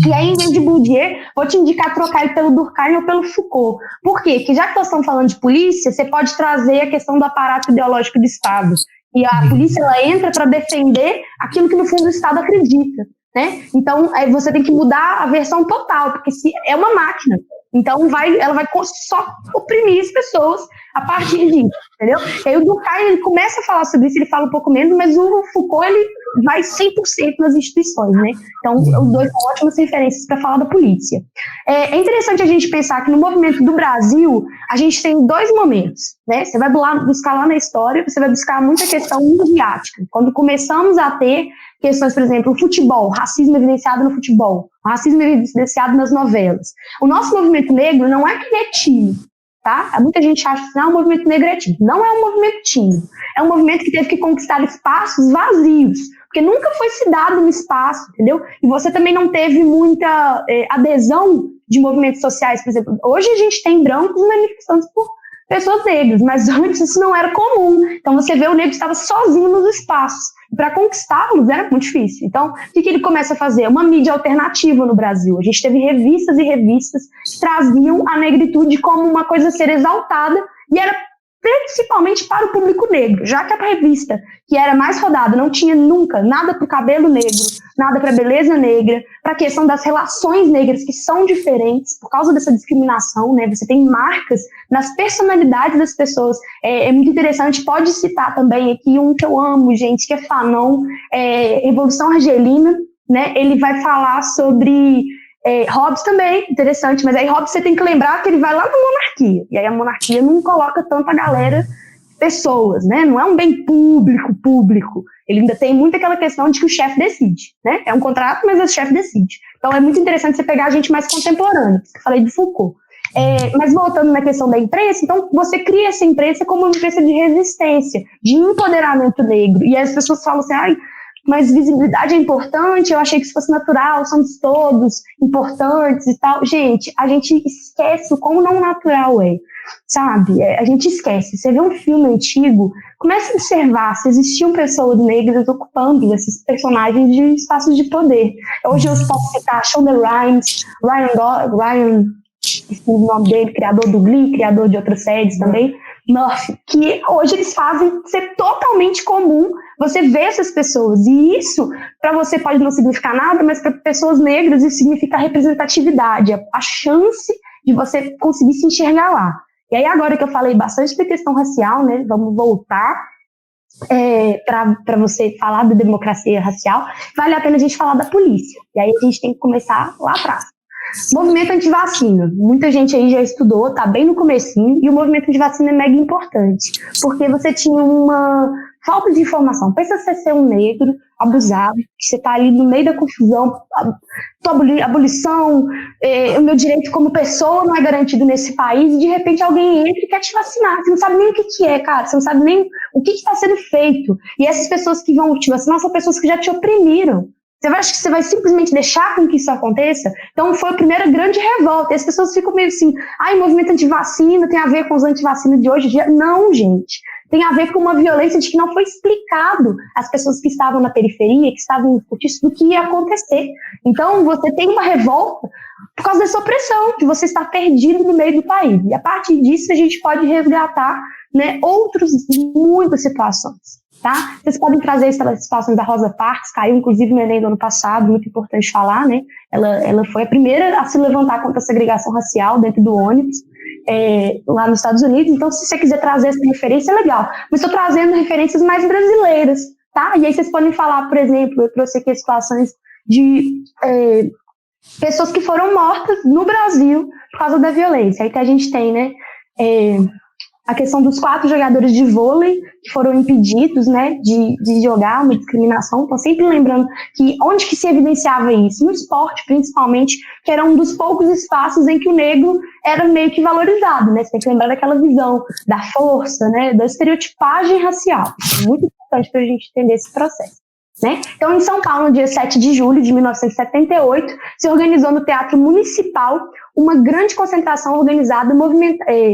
E aí, em vez de Bourdieu, vou te indicar trocar ele pelo Durkheim ou pelo Foucault. Por quê? Porque já que nós estamos falando de polícia, você pode trazer a questão do aparato ideológico do Estado. E a polícia, ela entra para defender aquilo que, no fundo, o Estado acredita. Né? Então, você tem que mudar a versão total, porque se é uma máquina. Então, ela vai só oprimir as pessoas a partir disso, entendeu? E aí o Durkheim, ele começa a falar sobre isso, ele fala um pouco menos, mas o Foucault, ele vai 100% nas instituições, né? Então, os dois são ótimas referências para falar da polícia. É interessante a gente pensar que no movimento do Brasil, a gente tem dois momentos, né? Você vai buscar lá na história, você vai buscar muita questão midiática. Quando começamos a ter questões, por exemplo, o futebol, racismo evidenciado no futebol, racismo evidenciado nas novelas. O nosso movimento negro não é que ele é tímido, tá? Muita gente acha que o movimento negro é tímido. Não é um movimento tímido. É um movimento que teve que conquistar espaços vazios, porque nunca foi se dado um espaço, entendeu? E você também não teve muita adesão de movimentos sociais, por exemplo. Hoje a gente tem brancos manifestando por pessoas negras, mas antes isso não era comum. Então você vê o negro estava sozinho nos espaços. Para conquistá-los era muito difícil. Então, o que ele começa a fazer? Uma mídia alternativa no Brasil. A gente teve revistas e revistas que traziam a negritude como uma coisa a ser exaltada, e era principalmente para o público negro, já que a revista que era mais rodada não tinha nunca nada para o cabelo negro, nada para a beleza negra, para a questão das relações negras, que são diferentes por causa dessa discriminação, né? Você tem marcas nas personalidades das pessoas. É muito interessante, pode citar também aqui um que eu amo, gente, que é Fanon, Revolução Argelina, né? Ele vai falar sobre... Hobbes também, interessante, mas aí Hobbes você tem que lembrar que ele vai lá na monarquia, e aí a monarquia não coloca tanta galera, pessoas, né? Não é um bem público, ele ainda tem muito aquela questão de que o chefe decide, né? É um contrato, mas o chefe decide. Então é muito interessante você pegar a gente mais contemporânea, eu falei de Foucault. Mas voltando na questão da imprensa, então você cria essa imprensa como uma imprensa de resistência, de empoderamento negro, e aí as pessoas falam assim, mas visibilidade é importante, eu achei que isso fosse natural, somos todos importantes e tal. Gente, a gente esquece o quão não natural é, sabe? A gente esquece. Você vê um filme antigo, começa a observar se existiam pessoas negras ocupando esses personagens de espaços de poder. Hoje eu posso citar Shonda Rhimes, Ryan Murphy, o nome dele, criador do Glee, criador de outras séries também, Murphy, que hoje eles fazem ser totalmente comum você ver essas pessoas. E isso, para você, pode não significar nada, mas para pessoas negras isso significa representatividade, a chance de você conseguir se enxergar lá. E aí, agora que eu falei bastante da questão racial, né, vamos voltar para você falar da democracia racial, vale a pena a gente falar da polícia. E aí a gente tem que começar lá atrás. Movimento antivacina. Muita gente aí já estudou, tá bem no comecinho, e o movimento antivacina é mega importante, porque você tinha uma falta de informação. Pensa você ser um negro abusado, que você tá ali no meio da confusão, abolição, o meu direito como pessoa não é garantido nesse país, e de repente alguém entra e quer te vacinar. Você não sabe nem o que é, cara, você não sabe nem o que está sendo feito. E essas pessoas que vão te vacinar são pessoas que já te oprimiram. Você acha que você vai simplesmente deixar com que isso aconteça? Então foi a primeira grande revolta. E as pessoas ficam meio assim, o movimento antivacina tem a ver com os antivacinas de hoje em dia. Não, gente. Tem a ver com uma violência de que não foi explicado às pessoas que estavam na periferia, que estavam no cortiço, do que ia acontecer. Então você tem uma revolta por causa dessa opressão, de você estar perdido no meio do país. E a partir disso a gente pode resgatar, né, muitas situações. Tá? Vocês podem trazer as situações da Rosa Parks, caiu inclusive no Enem do ano passado, muito importante falar, né? Ela foi a primeira a se levantar contra a segregação racial dentro do ônibus, lá nos Estados Unidos. Então, se você quiser trazer essa referência, é legal. Mas estou trazendo referências mais brasileiras, tá? E aí vocês podem falar, por exemplo, eu trouxe aqui situações de pessoas que foram mortas no Brasil por causa da violência. Aí que a gente tem, né? A questão dos 4 jogadores de vôlei que foram impedidos, né, de jogar, uma discriminação. Então, sempre lembrando que onde que se evidenciava isso? No esporte, principalmente, que era um dos poucos espaços em que o negro era meio que valorizado, né? Você tem que lembrar daquela visão da força, né, da estereotipagem racial. É muito importante para a gente entender esse processo. Né? Então, em São Paulo, no dia 7 de julho de 1978, se organizou no Teatro Municipal uma grande concentração organizada,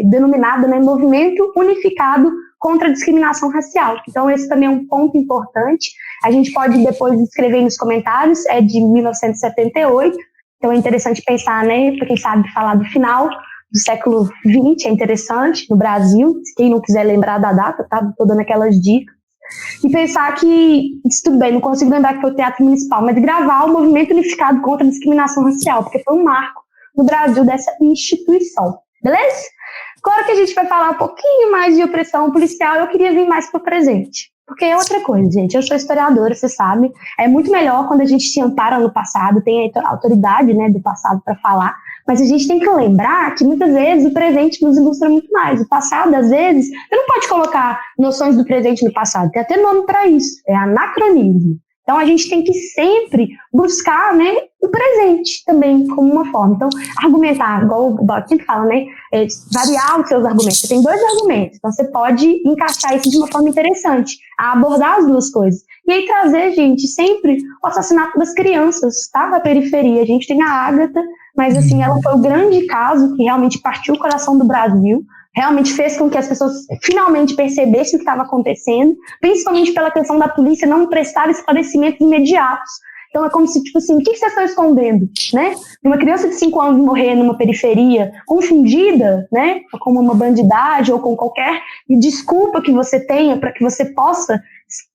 denominada, né, Movimento Unificado contra a Discriminação Racial. Então, esse também é um ponto importante. A gente pode depois escrever nos comentários, é de 1978, então é interessante pensar, né, para quem sabe falar do final do século XX, é interessante, no Brasil, quem não quiser lembrar da data, tá? Estou dando aquelas dicas. E pensar que, tudo bem, não consigo lembrar que foi o Teatro Municipal, mas gravar o Movimento Unificado contra a Discriminação Racial, porque foi um marco no Brasil dessa instituição, beleza? Agora que a gente vai falar um pouquinho mais de opressão policial, eu queria vir mais para o presente, porque é outra coisa, gente. Eu sou historiadora, você sabe, é muito melhor quando a gente se ampara no passado, tem a autoridade, né, do passado para falar, mas a gente tem que lembrar que muitas vezes o presente nos ilustra muito mais. O passado, às vezes, você não pode colocar noções do presente no passado, tem até nome para isso, é anacronismo. Então a gente tem que sempre buscar, né, o presente também como uma forma. Então, argumentar, igual o Bob sempre fala, né, variar os seus argumentos. Você tem 2 argumentos, então você pode encaixar isso de uma forma interessante, a abordar as 2 coisas. E aí trazer, gente, sempre o assassinato das crianças, tá? Na periferia. A gente tem a Ágata, mas assim, ela foi o grande caso que realmente partiu o coração do Brasil, realmente fez com que as pessoas finalmente percebessem o que estava acontecendo, principalmente pela questão da polícia não prestar esclarecimentos imediatos. Então é como se, tipo assim, o que vocês estão escondendo, né? Uma criança de 5 anos morrer numa periferia confundida, né, com uma bandidagem ou com qualquer desculpa que você tenha para que você possa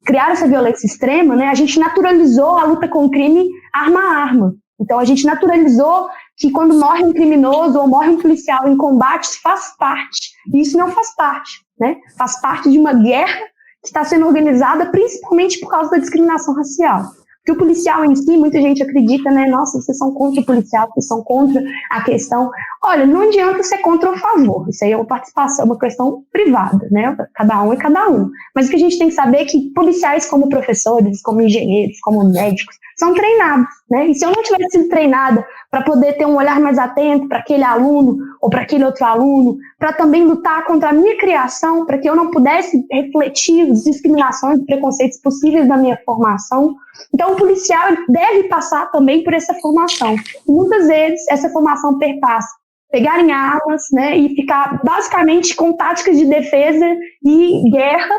criar essa violência extrema, né? A gente naturalizou a luta com o crime arma a arma. Então a gente naturalizou que quando morre um criminoso ou morre um policial em combate, faz parte. E isso não faz parte, né? Faz parte de uma guerra que está sendo organizada principalmente por causa da discriminação racial. Porque o policial em si, muita gente acredita, né? Nossa, vocês são contra o policial, vocês são contra a questão. Olha, não adianta ser contra ou a favor. Isso aí é uma participação, uma questão privada, né? Cada um é cada um. Mas o que a gente tem que saber é que policiais como professores, como engenheiros, como médicos, são treinados, né? E se eu não tivesse sido treinada para poder ter um olhar mais atento para aquele aluno ou para aquele outro aluno, para também lutar contra a minha criação, para que eu não pudesse refletir as discriminações e preconceitos possíveis da minha formação. Então, o policial deve passar também por essa formação. E muitas vezes, essa formação perpassa pegarem armas, né, e ficar basicamente com táticas de defesa e guerra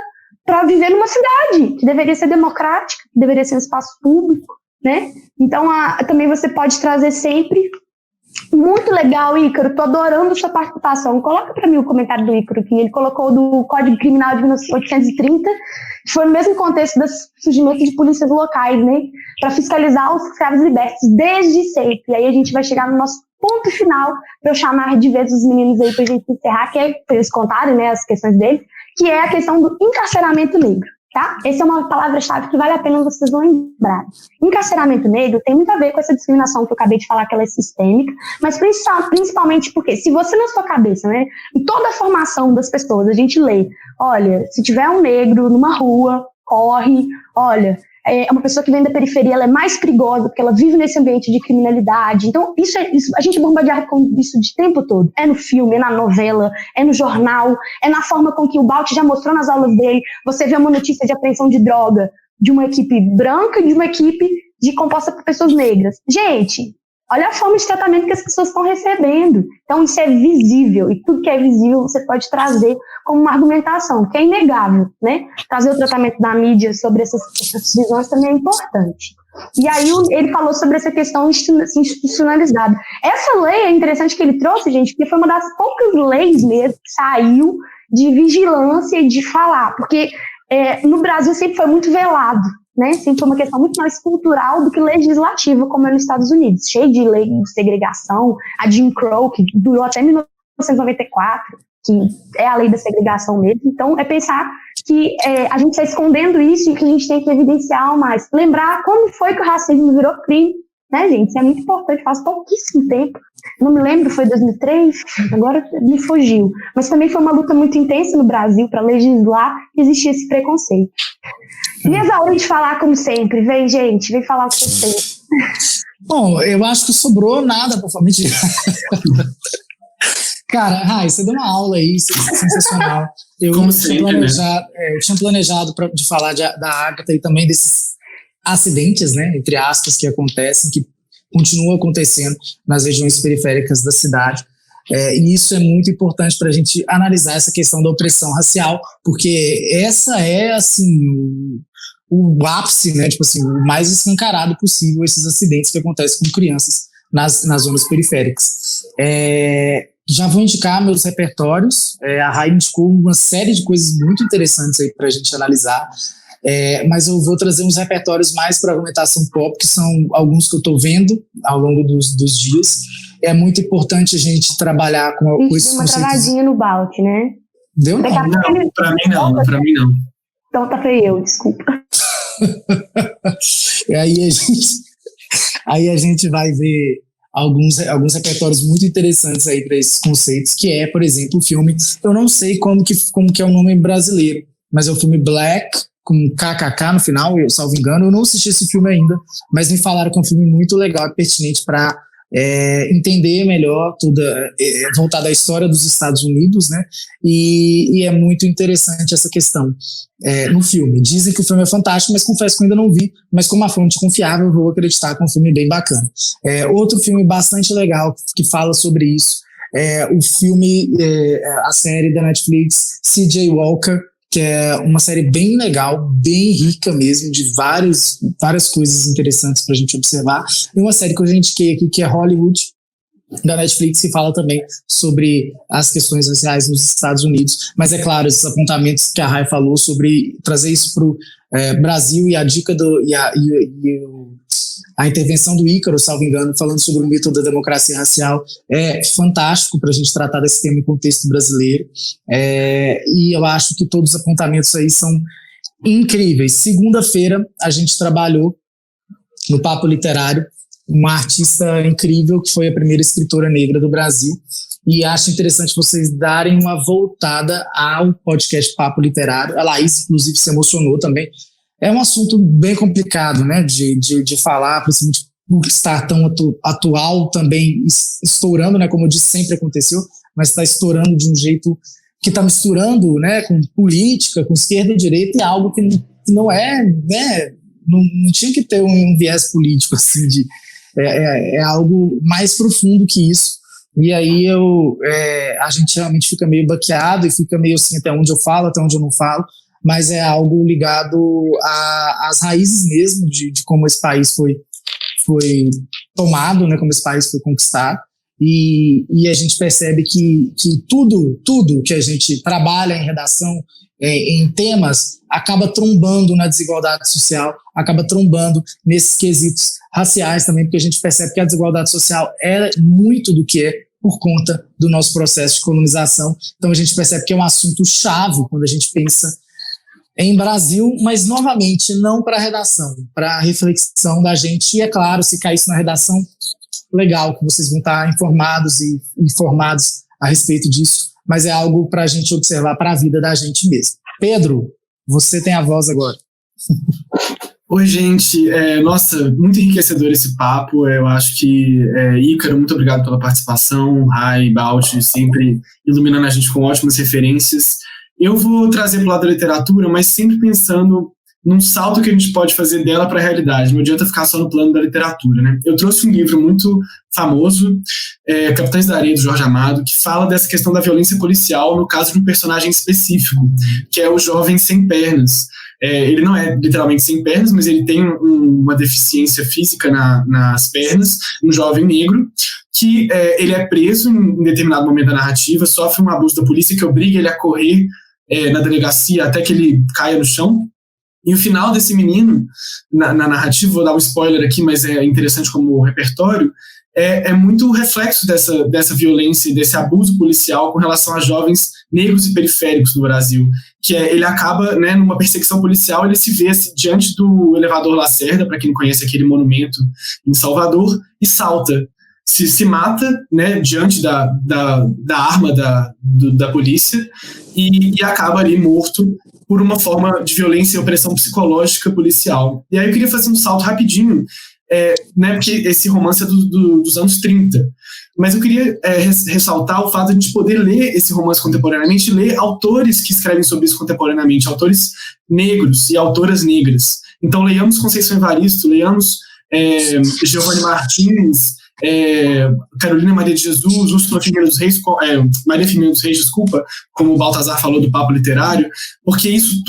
para viver numa cidade que deveria ser democrática, que deveria ser um espaço público, né? Então, também você pode trazer sempre Muito legal, Ícaro. Tô adorando sua participação. Coloca para mim o comentário do Ícaro, que ele colocou do Código Criminal de 1830, que foi no mesmo contexto do surgimento de polícias locais, né? Para fiscalizar os escravos libertos desde sempre. E aí a gente vai chegar no nosso ponto final, para eu chamar de vez os meninos aí pra gente encerrar, que é para eles contarem, né, as questões deles, que é a questão do encarceramento negro. Tá? Essa é uma palavra-chave que vale a pena vocês lembrar. Encarceramento negro tem muito a ver com essa discriminação que eu acabei de falar, que ela é sistêmica, mas principalmente porque, se você na sua cabeça, né, em toda a formação das pessoas, a gente lê, olha, se tiver um negro numa rua, corre, olha, é uma pessoa que vem da periferia, ela é mais perigosa porque ela vive nesse ambiente de criminalidade. Então, isso a gente é bombardeado com isso de tempo todo. É no filme, é na novela, é no jornal, é na forma com que o Balt já mostrou nas aulas dele. Você vê uma notícia de apreensão de droga de uma equipe branca e de uma equipe composta por pessoas negras. Gente, olha a forma de tratamento que as pessoas estão recebendo. Então, isso é visível. E tudo que é visível você pode trazer como uma argumentação, que é inegável, né? Trazer o tratamento da mídia sobre essas visões também é importante. E aí ele falou sobre essa questão institucionalizada. Essa lei é interessante que ele trouxe, gente, porque foi uma das poucas leis mesmo que saiu de vigilância e de falar, porque no Brasil sempre foi muito velado, né? Sempre foi uma questão muito mais cultural do que legislativa, como é nos Estados Unidos, cheio de lei de segregação, a Jim Crow, que durou até 1994, que é a lei da segregação mesmo. Então, é pensar que a gente está escondendo isso e que a gente tem que evidenciar mais. Lembrar como foi que o racismo virou crime, né, gente? Isso é muito importante, faz pouquíssimo tempo. Não me lembro, foi 2003, agora me fugiu. Mas também foi uma luta muito intensa no Brasil para legislar que existia esse preconceito. Me exauri de falar, como sempre. Vem, gente, vem falar o que você tem. Bom, eu acho que sobrou nada para falar. Mentira. Cara, Rai, você deu uma aula aí, sensacional. Eu tinha planejado de falar da Agatha e também desses acidentes, né, entre aspas, que acontecem, que continuam acontecendo nas regiões periféricas da cidade. E isso é muito importante para a gente analisar essa questão da opressão racial, porque essa é, assim, o ápice, né, tipo assim, o mais escancarado possível, esses acidentes que acontecem com crianças nas zonas periféricas. Já vou indicar meus repertórios. A Rai indicou uma série de coisas muito interessantes aí para a gente analisar, mas eu vou trazer uns repertórios mais para argumentação pop, que são alguns que eu estou vendo ao longo dos dias. É muito importante a gente trabalhar com esses conceitos. Deu uma travadinha no Balt, né? Deu não? Não, para mim não, para mim não. Então tá feio, desculpa. E aí a gente vai ver alguns repertórios muito interessantes aí para esses conceitos, que é, por exemplo, o filme, eu não sei como que é o nome brasileiro, mas é o filme Black, com KKK no final, eu salvo engano. Eu não assisti esse filme ainda, mas me falaram que é um filme muito legal e pertinente para entender melhor voltar à história dos Estados Unidos, né? E é muito interessante essa questão no filme. Dizem que o filme é fantástico, mas confesso que eu ainda não vi, mas como uma fonte confiável, eu vou acreditar que é um filme bem bacana. Outro filme bastante legal que fala sobre isso é o filme, a série da Netflix, C.J. Walker, que é uma série bem legal, bem rica mesmo, de várias coisas interessantes para a gente observar. E uma série que eu já indiquei aqui, que é Hollywood, da Netflix, que fala também sobre as questões raciais nos Estados Unidos. Mas é claro, esses apontamentos que a Rai falou sobre trazer isso para o Brasil, e a dica a intervenção do Ícaro, salvo engano, falando sobre o mito da democracia racial, é fantástico para a gente tratar desse tema em contexto brasileiro. E eu acho que todos os apontamentos aí são incríveis. Segunda-feira, a gente trabalhou no Papo Literário uma artista incrível, que foi a primeira escritora negra do Brasil, e acho interessante vocês darem uma voltada ao podcast Papo Literário. A Laís, inclusive, se emocionou também. É um assunto bem complicado, né, de falar, principalmente por estar tão atual, também estourando, né, como eu disse, sempre aconteceu, mas está estourando de um jeito que está misturando, né, com política, com esquerda e direita, e algo que não é, né, não tinha que ter um viés político, assim, é algo mais profundo que isso. E aí a gente realmente fica meio baqueado e fica meio assim, até onde eu falo, até onde eu não falo, mas é algo ligado às raízes mesmo de como esse país foi tomado, né, como esse país foi conquistado. e a gente percebe que tudo que a gente trabalha em redação, em temas, acaba trombando na desigualdade social, acaba trombando nesses quesitos raciais também, porque a gente percebe que a desigualdade social é muito do que é por conta do nosso processo de colonização. Então a gente percebe que é um assunto chave quando a gente pensa em Brasil, mas novamente não para a redação, para a reflexão da gente. E é claro, se cair isso na redação, legal, que vocês vão estar informados e informados a respeito disso, mas é algo para a gente observar para a vida da gente mesmo. Pedro, você tem a voz agora. Oi, gente. Nossa, muito enriquecedor esse papo. Eu acho que, Ícaro, muito obrigado pela participação. Rai, Balt, sempre iluminando a gente com ótimas referências. Eu vou trazer para o lado da literatura, mas sempre pensando num salto que a gente pode fazer dela para a realidade. Não adianta ficar só no plano da literatura, né? Eu trouxe um livro muito famoso, Capitães da Areia, do Jorge Amado, que fala dessa questão da violência policial no caso de um personagem específico, que é o jovem sem pernas. Ele não é literalmente sem pernas, mas ele tem uma deficiência física nas pernas, um jovem negro, que ele é preso em determinado momento da narrativa, sofre um abuso da polícia que obriga ele a correr na delegacia até que ele caia no chão. E o final desse menino, na narrativa, vou dar um spoiler aqui, mas é interessante como repertório, é muito reflexo dessa violência e desse abuso policial com relação a jovens negros e periféricos no Brasil, que ele acaba, né, numa perseguição policial, ele se vê assim, diante do elevador Lacerda, para quem não conhece aquele monumento em Salvador, e salta, se mata, né, diante da arma da polícia e acaba ali morto por uma forma de violência e opressão psicológica policial. E aí eu queria fazer um salto rapidinho, né, porque esse romance é dos anos 30, mas eu queria ressaltar o fato de a gente poder ler esse romance contemporaneamente, ler autores que escrevem sobre isso contemporaneamente, autores negros e autoras negras. Então leiamos Conceição Evaristo, leiamos Giovanni Martins, Carolina Maria de Jesus, Úrsula Figueiredo dos Reis, Maria Firmina dos Reis, desculpa, como o Baltazar falou do papo literário, porque isso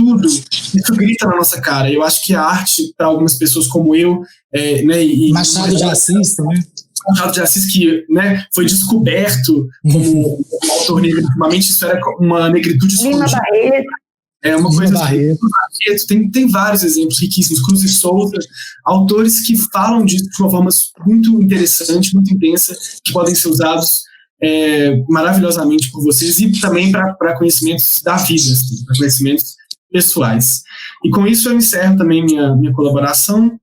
grita na nossa cara. Eu acho que a arte, para algumas pessoas como eu, né, Machado de Assis também. Machado de Assis, que, né, foi descoberto como um autor negro, ultimamente isso era uma negritude escondida. Uma coisa assim, tem vários exemplos riquíssimos, Cruz e Souza, autores que falam disso de uma forma muito interessante, muito intensa, que podem ser usados maravilhosamente por vocês e também para conhecimentos da vida, assim, para conhecimentos pessoais. E com isso eu encerro também minha colaboração.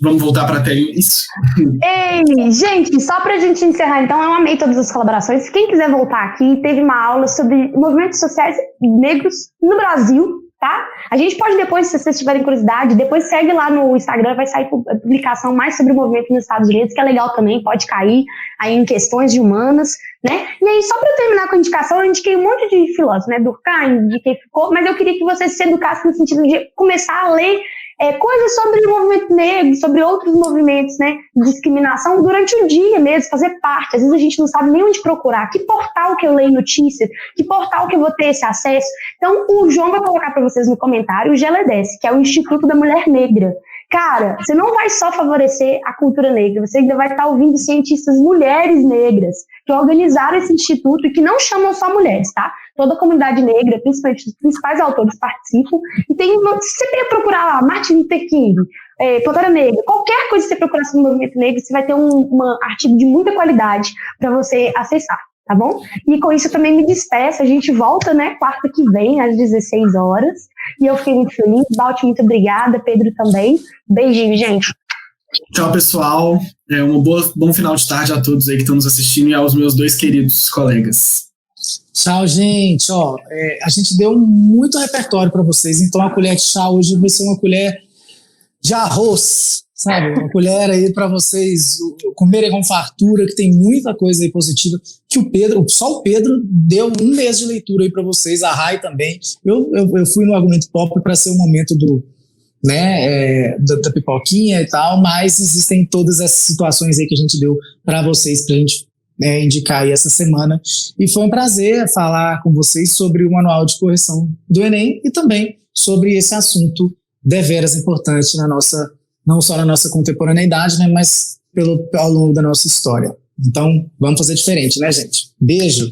Vamos voltar para a tela, isso. Ei, gente, só para a gente encerrar, então, eu amei todas as colaborações. Quem quiser voltar aqui, teve uma aula sobre movimentos sociais negros no Brasil, tá? A gente pode depois, se vocês tiverem curiosidade, depois segue lá no Instagram, vai sair publicação mais sobre o movimento nos Estados Unidos, que é legal também, pode cair aí em questões de humanas, né? E aí, só para terminar com a indicação, eu indiquei um monte de filósofos, né? Durkheim, de quem ficou, mas eu queria que vocês se educassem no sentido de começar a ler coisas sobre o movimento negro, sobre outros movimentos, né, de discriminação durante o dia mesmo, fazer parte. Às vezes a gente não sabe nem onde procurar, que portal que eu leio notícias, que portal que eu vou ter esse acesso. Então o João vai colocar para vocês no comentário o GELEDES, que é o Instituto da Mulher Negra. Cara, você não vai só favorecer a cultura negra, você ainda vai estar ouvindo cientistas mulheres negras que organizaram esse instituto e que não chamam só mulheres, tá? Toda a comunidade negra, principalmente os principais autores, participam. E se você procurar lá, Martin Luther King, Pantera Negra, qualquer coisa que você procurar sobre o movimento negro, você vai ter um artigo de muita qualidade para você acessar, tá bom? E com isso eu também me despeço, a gente volta, né, quarta que vem, às 16 horas. E eu fiquei muito feliz. Balt, muito obrigada. Pedro também. Beijinho, gente. Tchau, pessoal. Bom final de tarde a todos aí que estão nos assistindo e aos meus dois queridos colegas. Tchau, gente. A gente deu muito repertório para vocês, então a colher de chá hoje vai ser uma colher de arroz, sabe? Uma colher aí para vocês comerem com fartura, que tem muita coisa aí positiva, que só o Pedro deu 1 mês de leitura aí para vocês, a Rai também. Eu fui no Argumento Pop para ser o momento da pipoquinha e tal, mas existem todas essas situações aí que a gente deu para vocês, pra gente indicar aí essa semana. E foi um prazer falar com vocês sobre o Manual de Correção do Enem e também sobre esse assunto deveras importante não só na nossa contemporaneidade, né, mas ao longo da nossa história. Então, vamos fazer diferente, né, gente? Beijo!